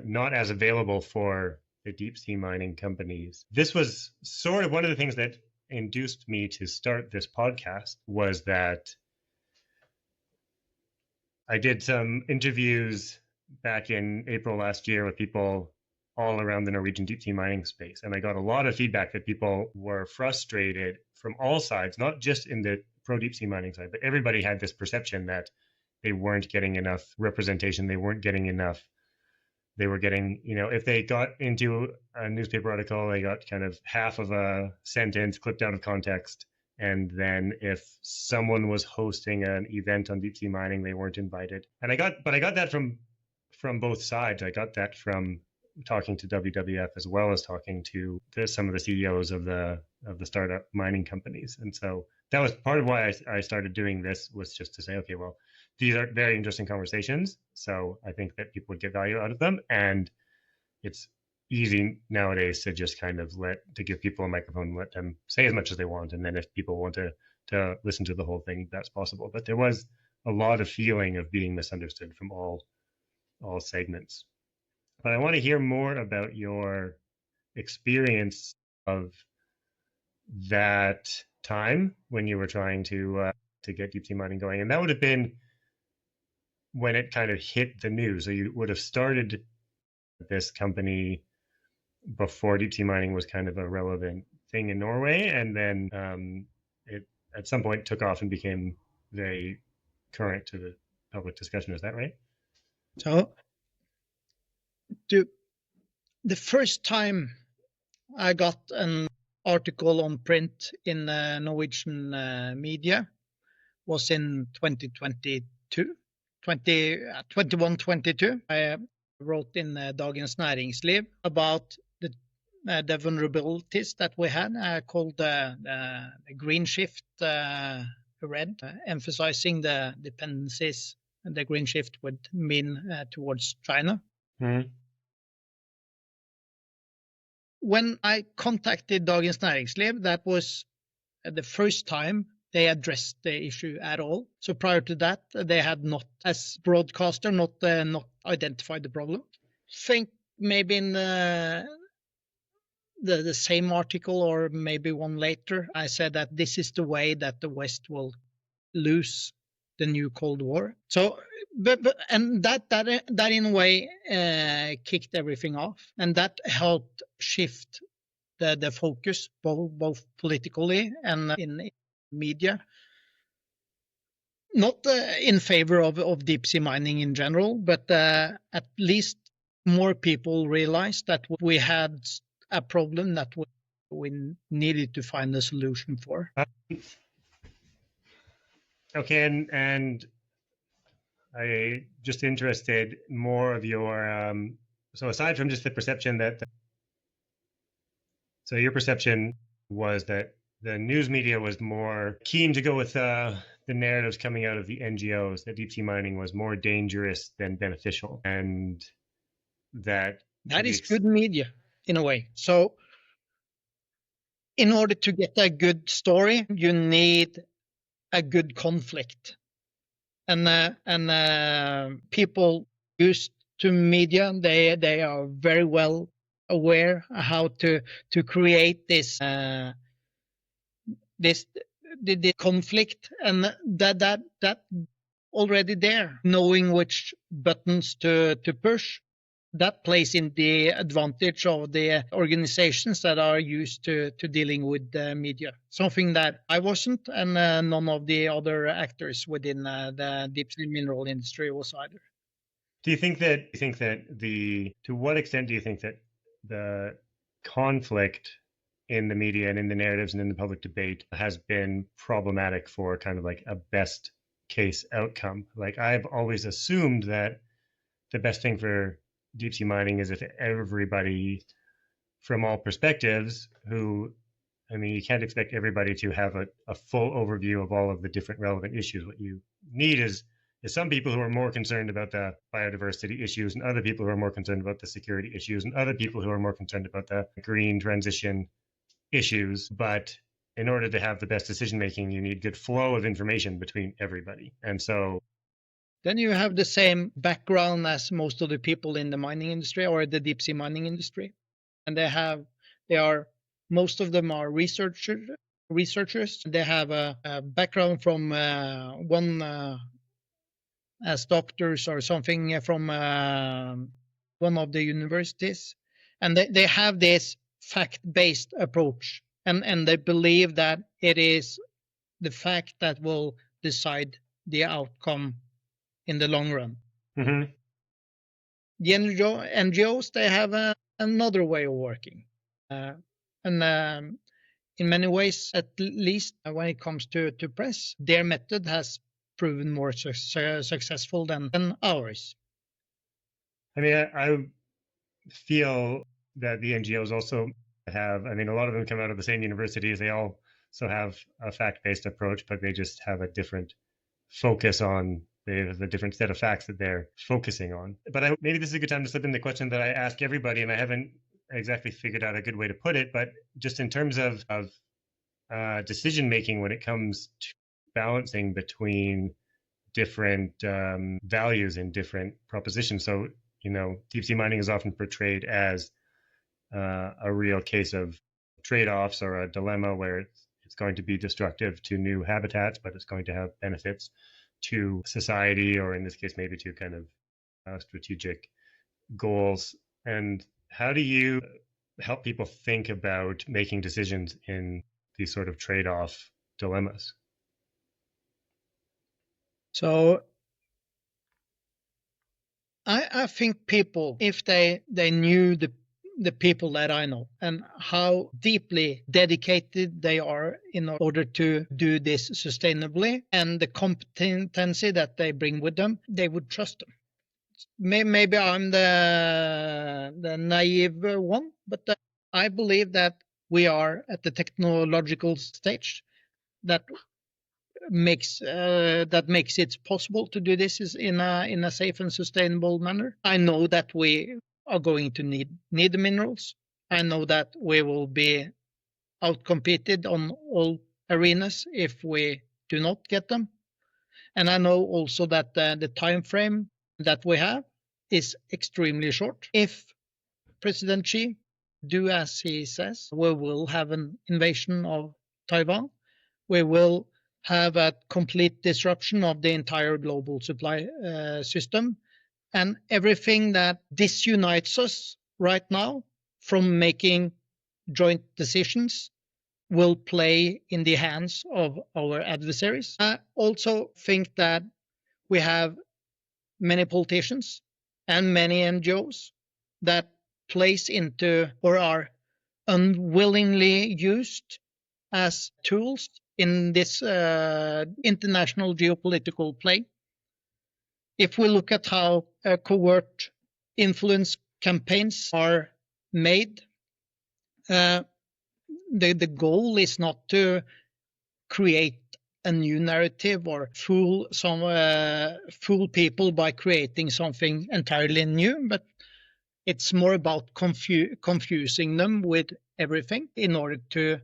not as available for the deep sea mining companies. This was sort of one of the things that induced me to start this podcast, was that I did some interviews back in April last year with people all around the Norwegian deep sea mining space. And I got a lot of feedback that people were frustrated from all sides, not just in the pro deep sea mining side, but everybody had this perception that they weren't getting enough representation. They weren't getting enough. They were getting, if they got into a newspaper article, they got kind of half of a sentence clipped out of context. And then if someone was hosting an event on deep sea mining, they weren't invited. And I got that from both sides. I got that from talking to WWF as well as talking to some of the CEOs of the startup mining companies. And so that was part of why I started doing this, was just to say, okay, well, these are very interesting conversations. So I think that people would get value out of them. And it's easy nowadays to just kind of give people a microphone and let them say as much as they want. And then if people want to listen to the whole thing, that's possible. But there was a lot of feeling of being misunderstood from all segments. But I want to hear more about your experience of that time when you were trying to get deep sea mining going. And that would have been when it kind of hit the news. So you would have started this company before deep sea mining was kind of a relevant thing in Norway, and then it at some point took off and became very current to the public discussion. Is that right? So the first time I got an article on print in Norwegian media was in 2021-22. I wrote in Dagens Næringsliv about the vulnerabilities that we had, called the green shift red, emphasizing the dependencies the green shift would mean towards China. Mm-hmm. When I contacted Dagens Næringsliv, that was the first time they addressed the issue at all. So prior to that, they had not, as broadcaster, not identified the problem. Think maybe in the same article, or maybe one later, I said that this is the way that the West will lose the new Cold War. So, and that in a way kicked everything off, and that helped shift the focus both politically and in media. Not in favor of deep sea mining in general, but at least more people realized that we had a problem that we needed to find a solution for. Okay, and I just interested more of your so aside from just the perception so your perception was that the news media was more keen to go with the narratives coming out of the NGOs, that deep sea mining was more dangerous than beneficial, and that is good media in a way. So in order to get a good story, you need a good conflict, and people used to media, they are very well aware how to create this the conflict, and that already there, knowing which buttons to push. That plays in the advantage of the organizations that are used to dealing with the media. Something that I wasn't, and none of the other actors within the deep sea mineral industry was either. Do you think that to what extent do you think that the conflict in the media and in the narratives and in the public debate has been problematic for kind of like a best case outcome? Like, I've always assumed that the best thing for deep sea mining is if everybody from all perspectives you can't expect everybody to have a full overview of all of the different relevant issues. What you need is some people who are more concerned about the biodiversity issues, and other people who are more concerned about the security issues, and other people who are more concerned about the green transition issues, but in order to have the best decision making, you need good flow of information between everybody. And so then you have the same background as most of the people in the mining industry or the deep sea mining industry. And most of them are researchers. They have a background from one as doctors or something from one of the universities. And they have this fact-based approach. And they believe that it is the fact that will decide the outcome in the long run. mm-hmm. The NGOs, they have another way of working. And in many ways, at least when it comes to press, their method has proven more successful than ours. I mean, I feel that the NGOs also have, I mean, a lot of them come out of the same universities. They also have a fact-based approach, but they just have a different focus on, they have a different set of facts that they're focusing on. But maybe this is a good time to slip in the question that I ask everybody, and I haven't exactly figured out a good way to put it, but just in terms of decision making when it comes to balancing between different values in different propositions. So, deep sea mining is often portrayed as a real case of trade-offs or a dilemma where it's going to be destructive to new habitats, but it's going to have benefits to society, or in this case, maybe to kind of strategic goals. And how do you help people think about making decisions in these sort of trade-off dilemmas? So I think people, if they knew the people that I know and how deeply dedicated they are in order to do this sustainably and the competency that they bring with them, they would trust them. Maybe I'm the naive one, but I believe that we are at the technological stage that makes it possible to do this in a safe and sustainable manner. I know that we are going to need the minerals. I know that we will be outcompeted on all arenas if we do not get them. And I know also that the time frame that we have is extremely short. If President Xi do as he says, we will have an invasion of Taiwan. We will have a complete disruption of the entire global supply system. And everything that disunites us right now from making joint decisions will play in the hands of our adversaries. I also think that we have many politicians and many NGOs that plays into or are unwillingly used as tools in this international geopolitical play. If we look at how covert influence campaigns are made, the goal is not to create a new narrative or fool people by creating something entirely new, but it's more about confusing them with everything in order to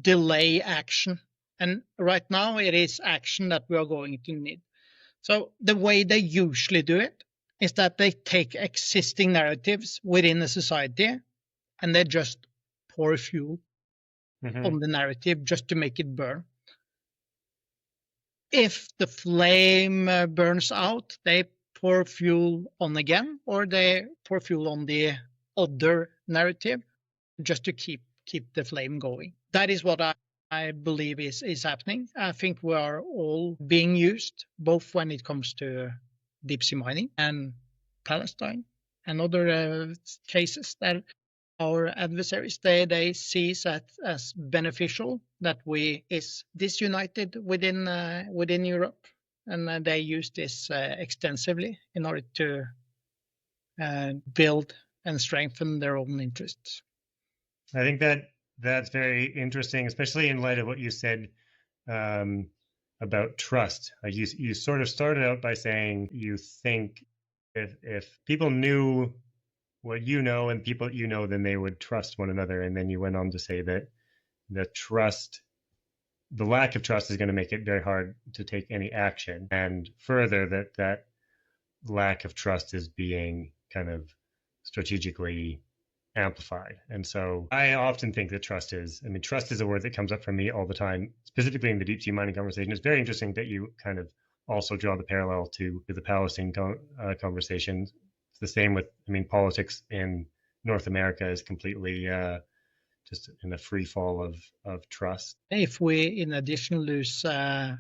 delay action. And right now it is action that we are going to need. So the way they usually do it is that they take existing narratives within a society and they just pour fuel on the narrative just to make it burn. If the flame burns out, they pour fuel on again, or they pour fuel on the other narrative just to keep the flame going. That is what I believe is happening. I think we are all being used, both when it comes to deep sea mining and Palestine and other cases that our adversaries, they see that as beneficial that we is disunited within Europe, and they use this extensively in order to build and strengthen their own interests. I think that's very interesting, especially in light of what you said about trust. You sort of started out by saying you think if people knew what you know and people you know, then they would trust one another. And then you went on to say that the lack of trust is going to make it very hard to take any action. And further, that lack of trust is being kind of strategically amplified. And so I often think that trust is a word that comes up for me all the time, specifically in the deep sea mining conversation. It's very interesting that you kind of also draw the parallel to the Palestine conversation. It's the same with, politics in North America is completely just in a free fall of trust. If we, in addition, lose the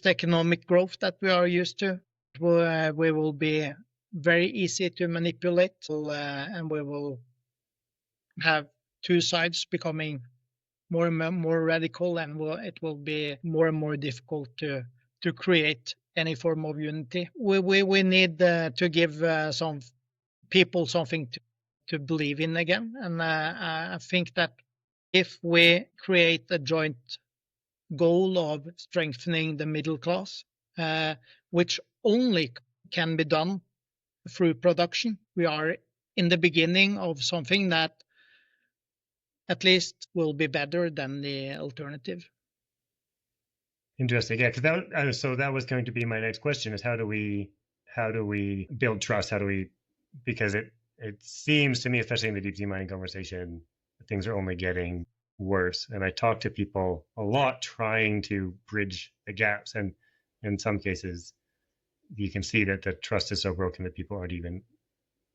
economic growth that we are used to, we will be very easy to manipulate, and we will have two sides becoming more and more radical, and it will be more and more difficult to create any form of unity. We need to give some people something to believe in again, and I think that if we create a joint goal of strengthening the middle class, which only can be done through production, we are in the beginning of something that at least will be better than the alternative. Interesting. Yeah, because that was going to be my next question: is how do we build trust? Because it seems to me, especially in the deep sea mining conversation, things are only getting worse. And I talk to people a lot trying to bridge the gaps, and in some cases, you can see that the trust is so broken that people aren't even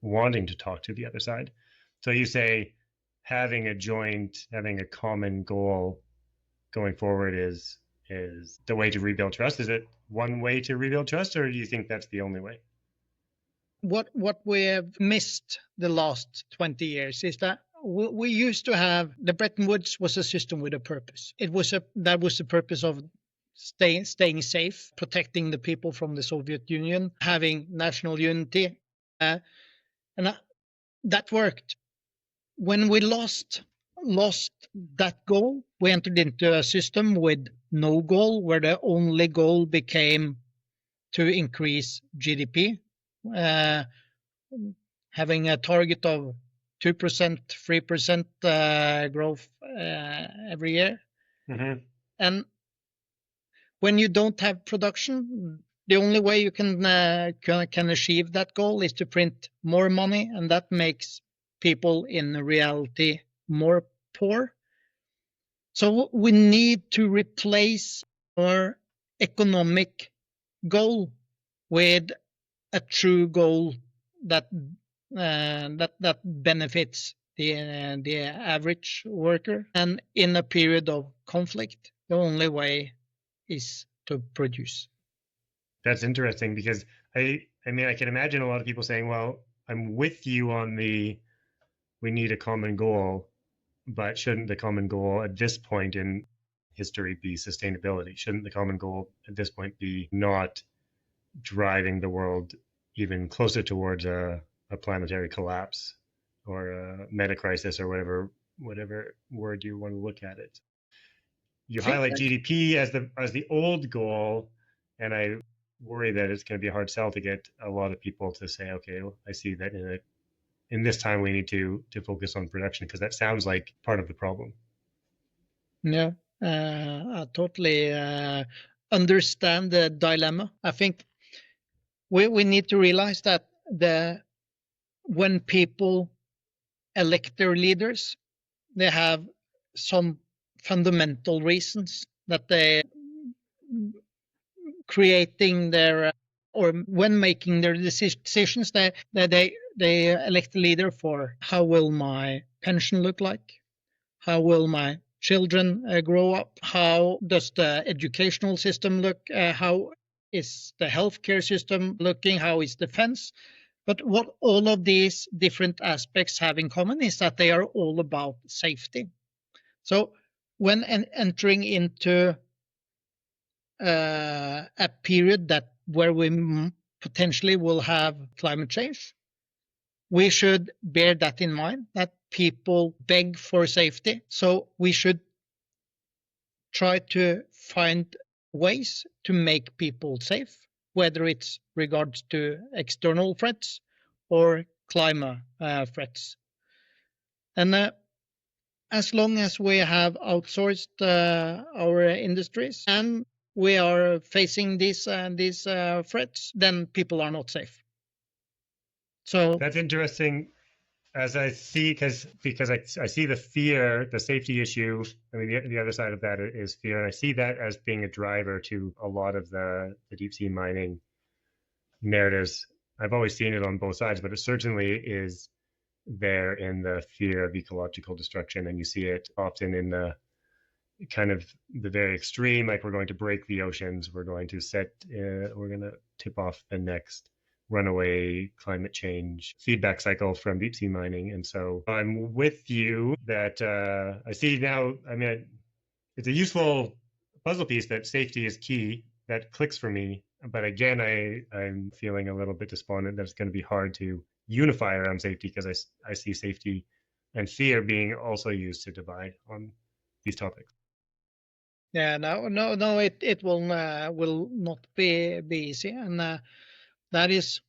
wanting to talk to the other side. So you say having a common goal going forward is the way to rebuild trust. Is it one way to rebuild trust, or do you think that's the only way? What we have missed the last 20 years is that we used to have the Bretton Woods was a system with a purpose. That was the purpose of staying safe, protecting the people from the Soviet Union, having national unity, and that worked. When we lost that goal, we entered into a system with no goal, where the only goal became to increase GDP, having a target of 2%, 3% growth every year. Mm-hmm. And when you don't have production, the only way you can achieve that goal is to print more money, and that makes people in reality more poor. So we need to replace our economic goal with a true goal that benefits the average worker. And in a period of conflict, the only way is to produce. That's interesting, because I can imagine a lot of people saying, well, I'm with you on we need a common goal, but shouldn't the common goal at this point in history be sustainability? Shouldn't the common goal at this point be not driving the world even closer towards a planetary collapse or a meta crisis, or whatever word you want to look at it? You highlight GDP as the old goal, and I worry that it's going to be a hard sell to get a lot of people to say, okay, well, I see that in this time we need to focus on production, because that sounds like part of the problem. Yeah, I totally understand the dilemma. I think we need to realize that when people elect their leaders, they have some fundamental reasons that they creating their or when making their decisions, they elect a leader for how will my pension look like, how will my children grow up, how does the educational system look, how is the healthcare system looking, how is defense. But what all of these different aspects have in common is that they are all about safety. So when entering into a period where we potentially will have climate change, we should bear that in mind, that people beg for safety. So we should try to find ways to make people safe, whether it's regards to external threats or climate threats. And as long as we have outsourced our industries and we are facing these threats, then people are not safe. So that's interesting. As I see, because I see the fear, the safety issue. I mean, the other side of that is fear, and I see that as being a driver to a lot of the deep sea mining narratives. I've always seen it on both sides, but it certainly is there in the fear of ecological destruction, and you see it often in the kind of the very extreme, like we're going to break the oceans, we're going to we're going to tip off the next runaway climate change feedback cycle from deep sea mining. And so I'm with you that I see now, I mean, it's a useful puzzle piece that safety is key. That clicks for me. But again, I'm feeling a little bit despondent that it's going to be hard to unify around safety, because I see safety and fear being also used to divide on these topics. yeah, no, it will not be easy, and that is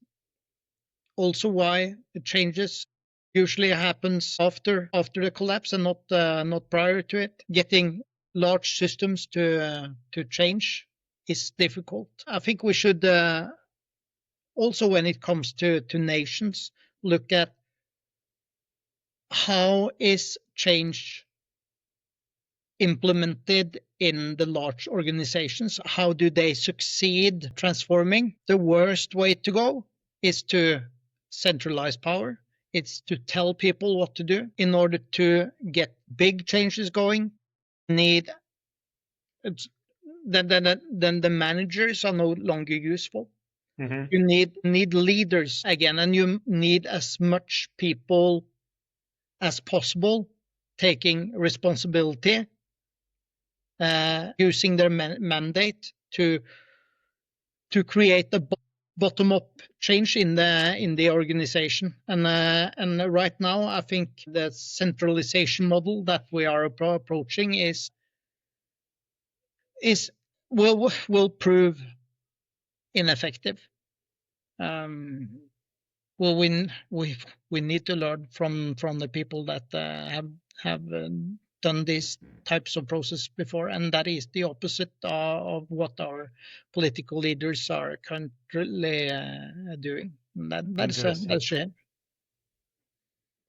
also why the changes usually happens after the collapse and not prior to it. Getting large systems to change is difficult. I think we should also, when it comes to nations, look at how is change implemented in the large organizations. How do they succeed transforming? The worst way to go is to centralize power. It's to tell people what to do. In order to get big changes going, need then the managers are no longer useful. Mm-hmm. You need leaders again, and you need as much people as possible taking responsibility, using their mandate to create a bottom-up change in the organization. And right now, I think the centralization model that we are approaching will prove ineffective. Well, we need to learn from the people that have done these types of process before, and that is the opposite of what our political leaders are currently doing. That's a shame.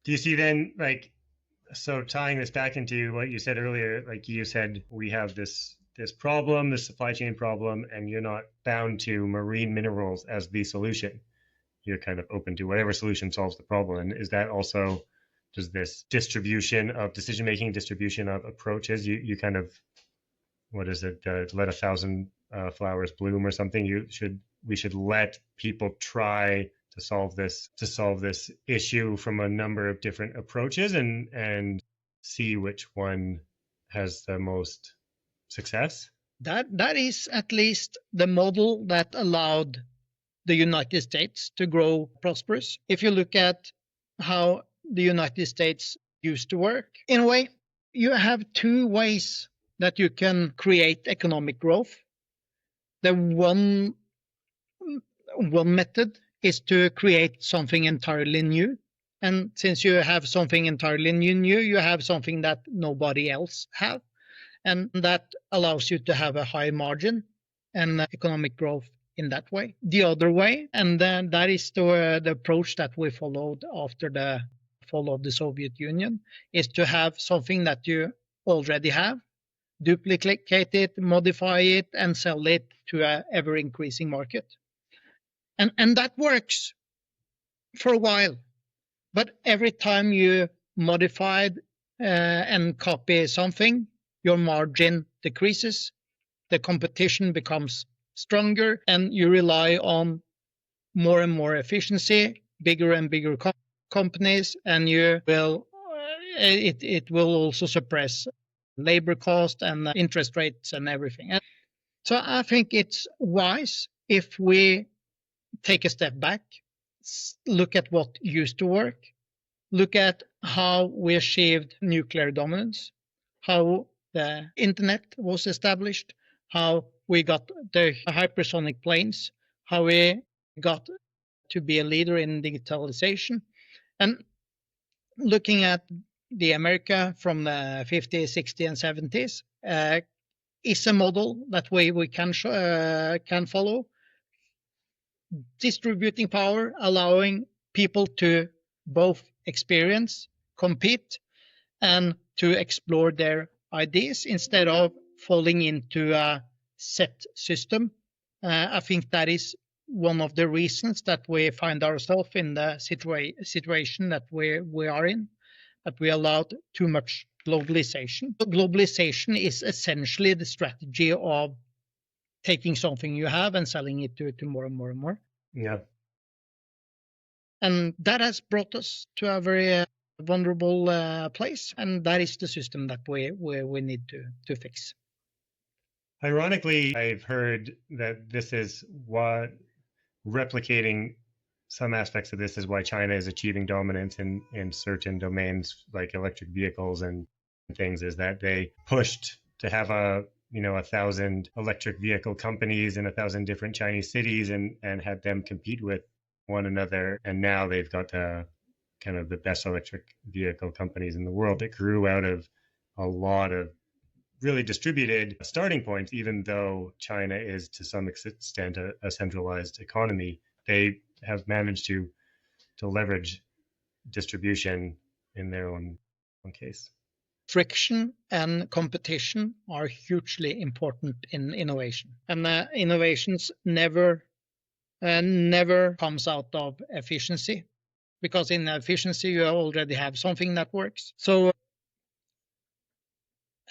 Do you see then, like, so tying this back into what you said earlier, like you said, we have this problem, this supply chain problem, and you're not bound to marine minerals as the solution. You're kind of open to whatever solution solves the problem. And is that also, does this distribution of decision-making, distribution of approaches, you kind of, what is it, let 1,000 flowers bloom or something? We should let people try to solve this issue from a number of different approaches and see which one has the most success. That is at least the model that allowed the United States to grow prosperous. If you look at how the United States used to work, in a way, you have two ways that you can create economic growth. The one method is to create something entirely new. And since you have something entirely new, you have something that nobody else have. And that allows you to have a high margin and economic growth in that way. The other way, and then that is the approach that we followed after the fall of the Soviet Union, is to have something that you already have, duplicate it, modify it, and sell it to an ever-increasing market. And that works for a while. But every time you modify and copy something, your margin decreases, the competition becomes stronger, and you rely on more and more efficiency, bigger and bigger companies, and it will also suppress labor cost and interest rates and everything. And so I think it's wise if we take a step back, look at what used to work, look at how we achieved nuclear dominance, how the internet was established, how we got the hypersonic planes, how we got to be a leader in digitalization, And looking at the America from the 50s, 60s, and 70s is a model that we can follow, distributing power, allowing people to both experience, compete, and to explore their ideas instead of falling into a set system. I think that is one of the reasons that we find ourselves in the situation that we are in, that we allowed too much globalization. Globalization is essentially the strategy of taking something you have and selling it to more and more and more. Yeah. And that has brought us to a very vulnerable place, and that is the system that we need to fix. Ironically, I've heard that this is what replicating some aspects of this is why China is achieving dominance in certain domains like electric vehicles and things, is that they pushed to have 1,000 electric vehicle companies in 1,000 different Chinese cities and had them compete with one another. And now they've got kind of the best electric vehicle companies in the world that grew out of a lot of really distributed starting points. Even though China is to some extent a centralized economy, they have managed to leverage distribution in their own case. Friction and competition are hugely important in innovation, and innovations never comes out of efficiency, because in efficiency you already have something that works. So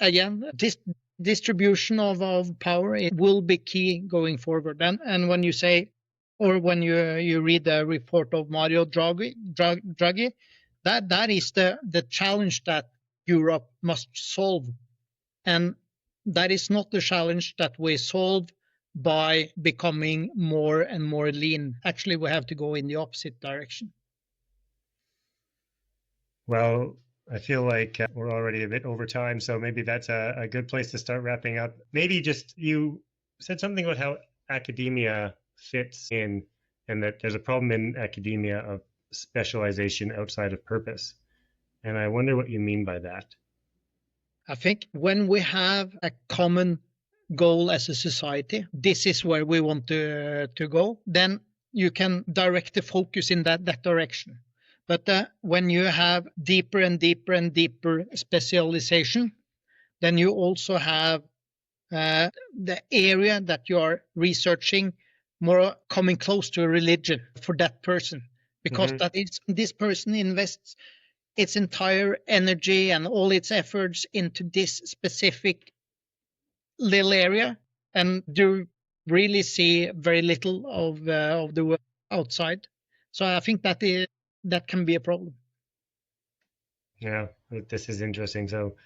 again, this distribution of power, it will be key going forward. And when you say, or when you read the report of Mario Draghi, that is the challenge that Europe must solve. And that is not the challenge that we solve by becoming more and more lean. Actually, we have to go in the opposite direction. Well, I feel like we're already a bit over time, so maybe that's a good place to start wrapping up. Maybe just, you said something about how academia fits in, and that there's a problem in academia of specialization outside of purpose. And I wonder what you mean by that. I think when we have a common goal as a society, this is where we want to go, then you can direct the focus in that direction. But when you have deeper and deeper and deeper specialization, then you also have the area that you are researching more coming close to a religion for that person, because that is, this person invests its entire energy and all its efforts into this specific little area, and do really see very little of the world outside. So I think that can be a problem. Yeah, this is interesting. So,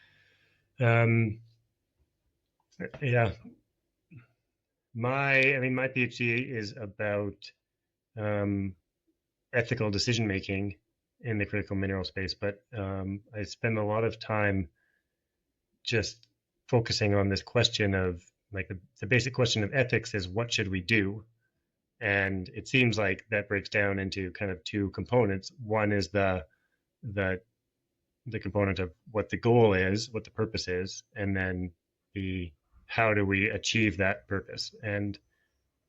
yeah, my PhD is about ethical decision making in the critical mineral space, but I spend a lot of time just focusing on this question of, like, the basic question of ethics is, what should we do? And it seems like that breaks down into kind of two components. One is the component of what the goal is, what the purpose is, and then the how do we achieve that purpose. And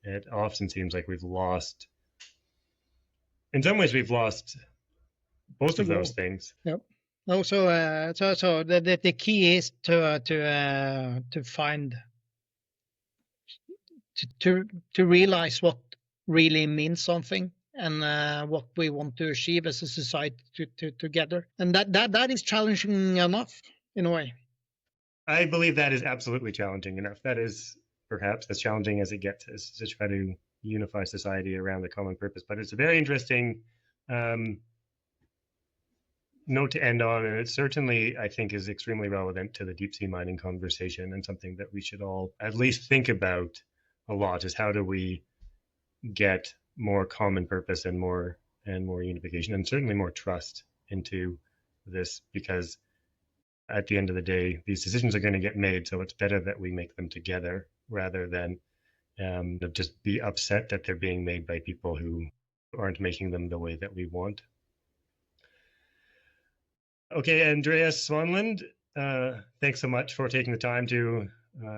it often seems like in some ways we've lost both of those things. Yep. Also, so the key is to find, to realize what really means something, and what we want to achieve as a society together, and that is challenging enough in a way. I believe that is absolutely challenging enough. That is perhaps as challenging as it gets, is to try to unify society around the common purpose. But it's a very interesting note to end on, and it certainly, I think, is extremely relevant to the deep sea mining conversation, and something that we should all at least think about a lot, is how do we get more common purpose and more unification, and certainly more trust into this, because at the end of the day, these decisions are going to get made, so it's better that we make them together rather than just be upset that they're being made by people who aren't making them the way that we want. Okay, Andreas Svanlund, thanks so much for taking the time to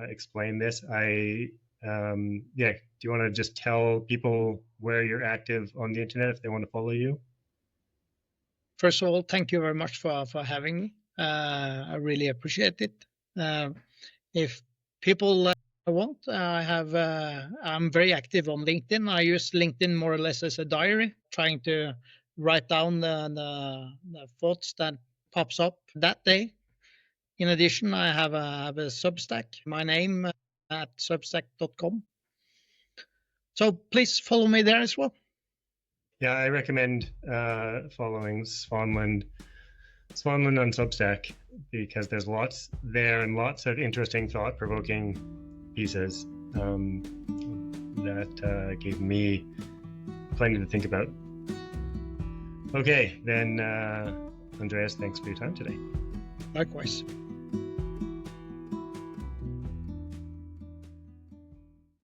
explain this. Yeah, do you want to just tell people where you're active on the internet if they want to follow you? First of all, thank you very much for having me. I really appreciate it. If people want, I'm very active on LinkedIn. I use LinkedIn more or less as a diary, trying to write down the thoughts that pops up that day. In addition, I have a Substack, my name at substack.com. So please follow me there as well. Yeah, I recommend following Svanlund on Substack because there's lots there and lots of interesting, thought-provoking pieces that gave me plenty to think about. Okay, then Andreas, thanks for your time today. Likewise.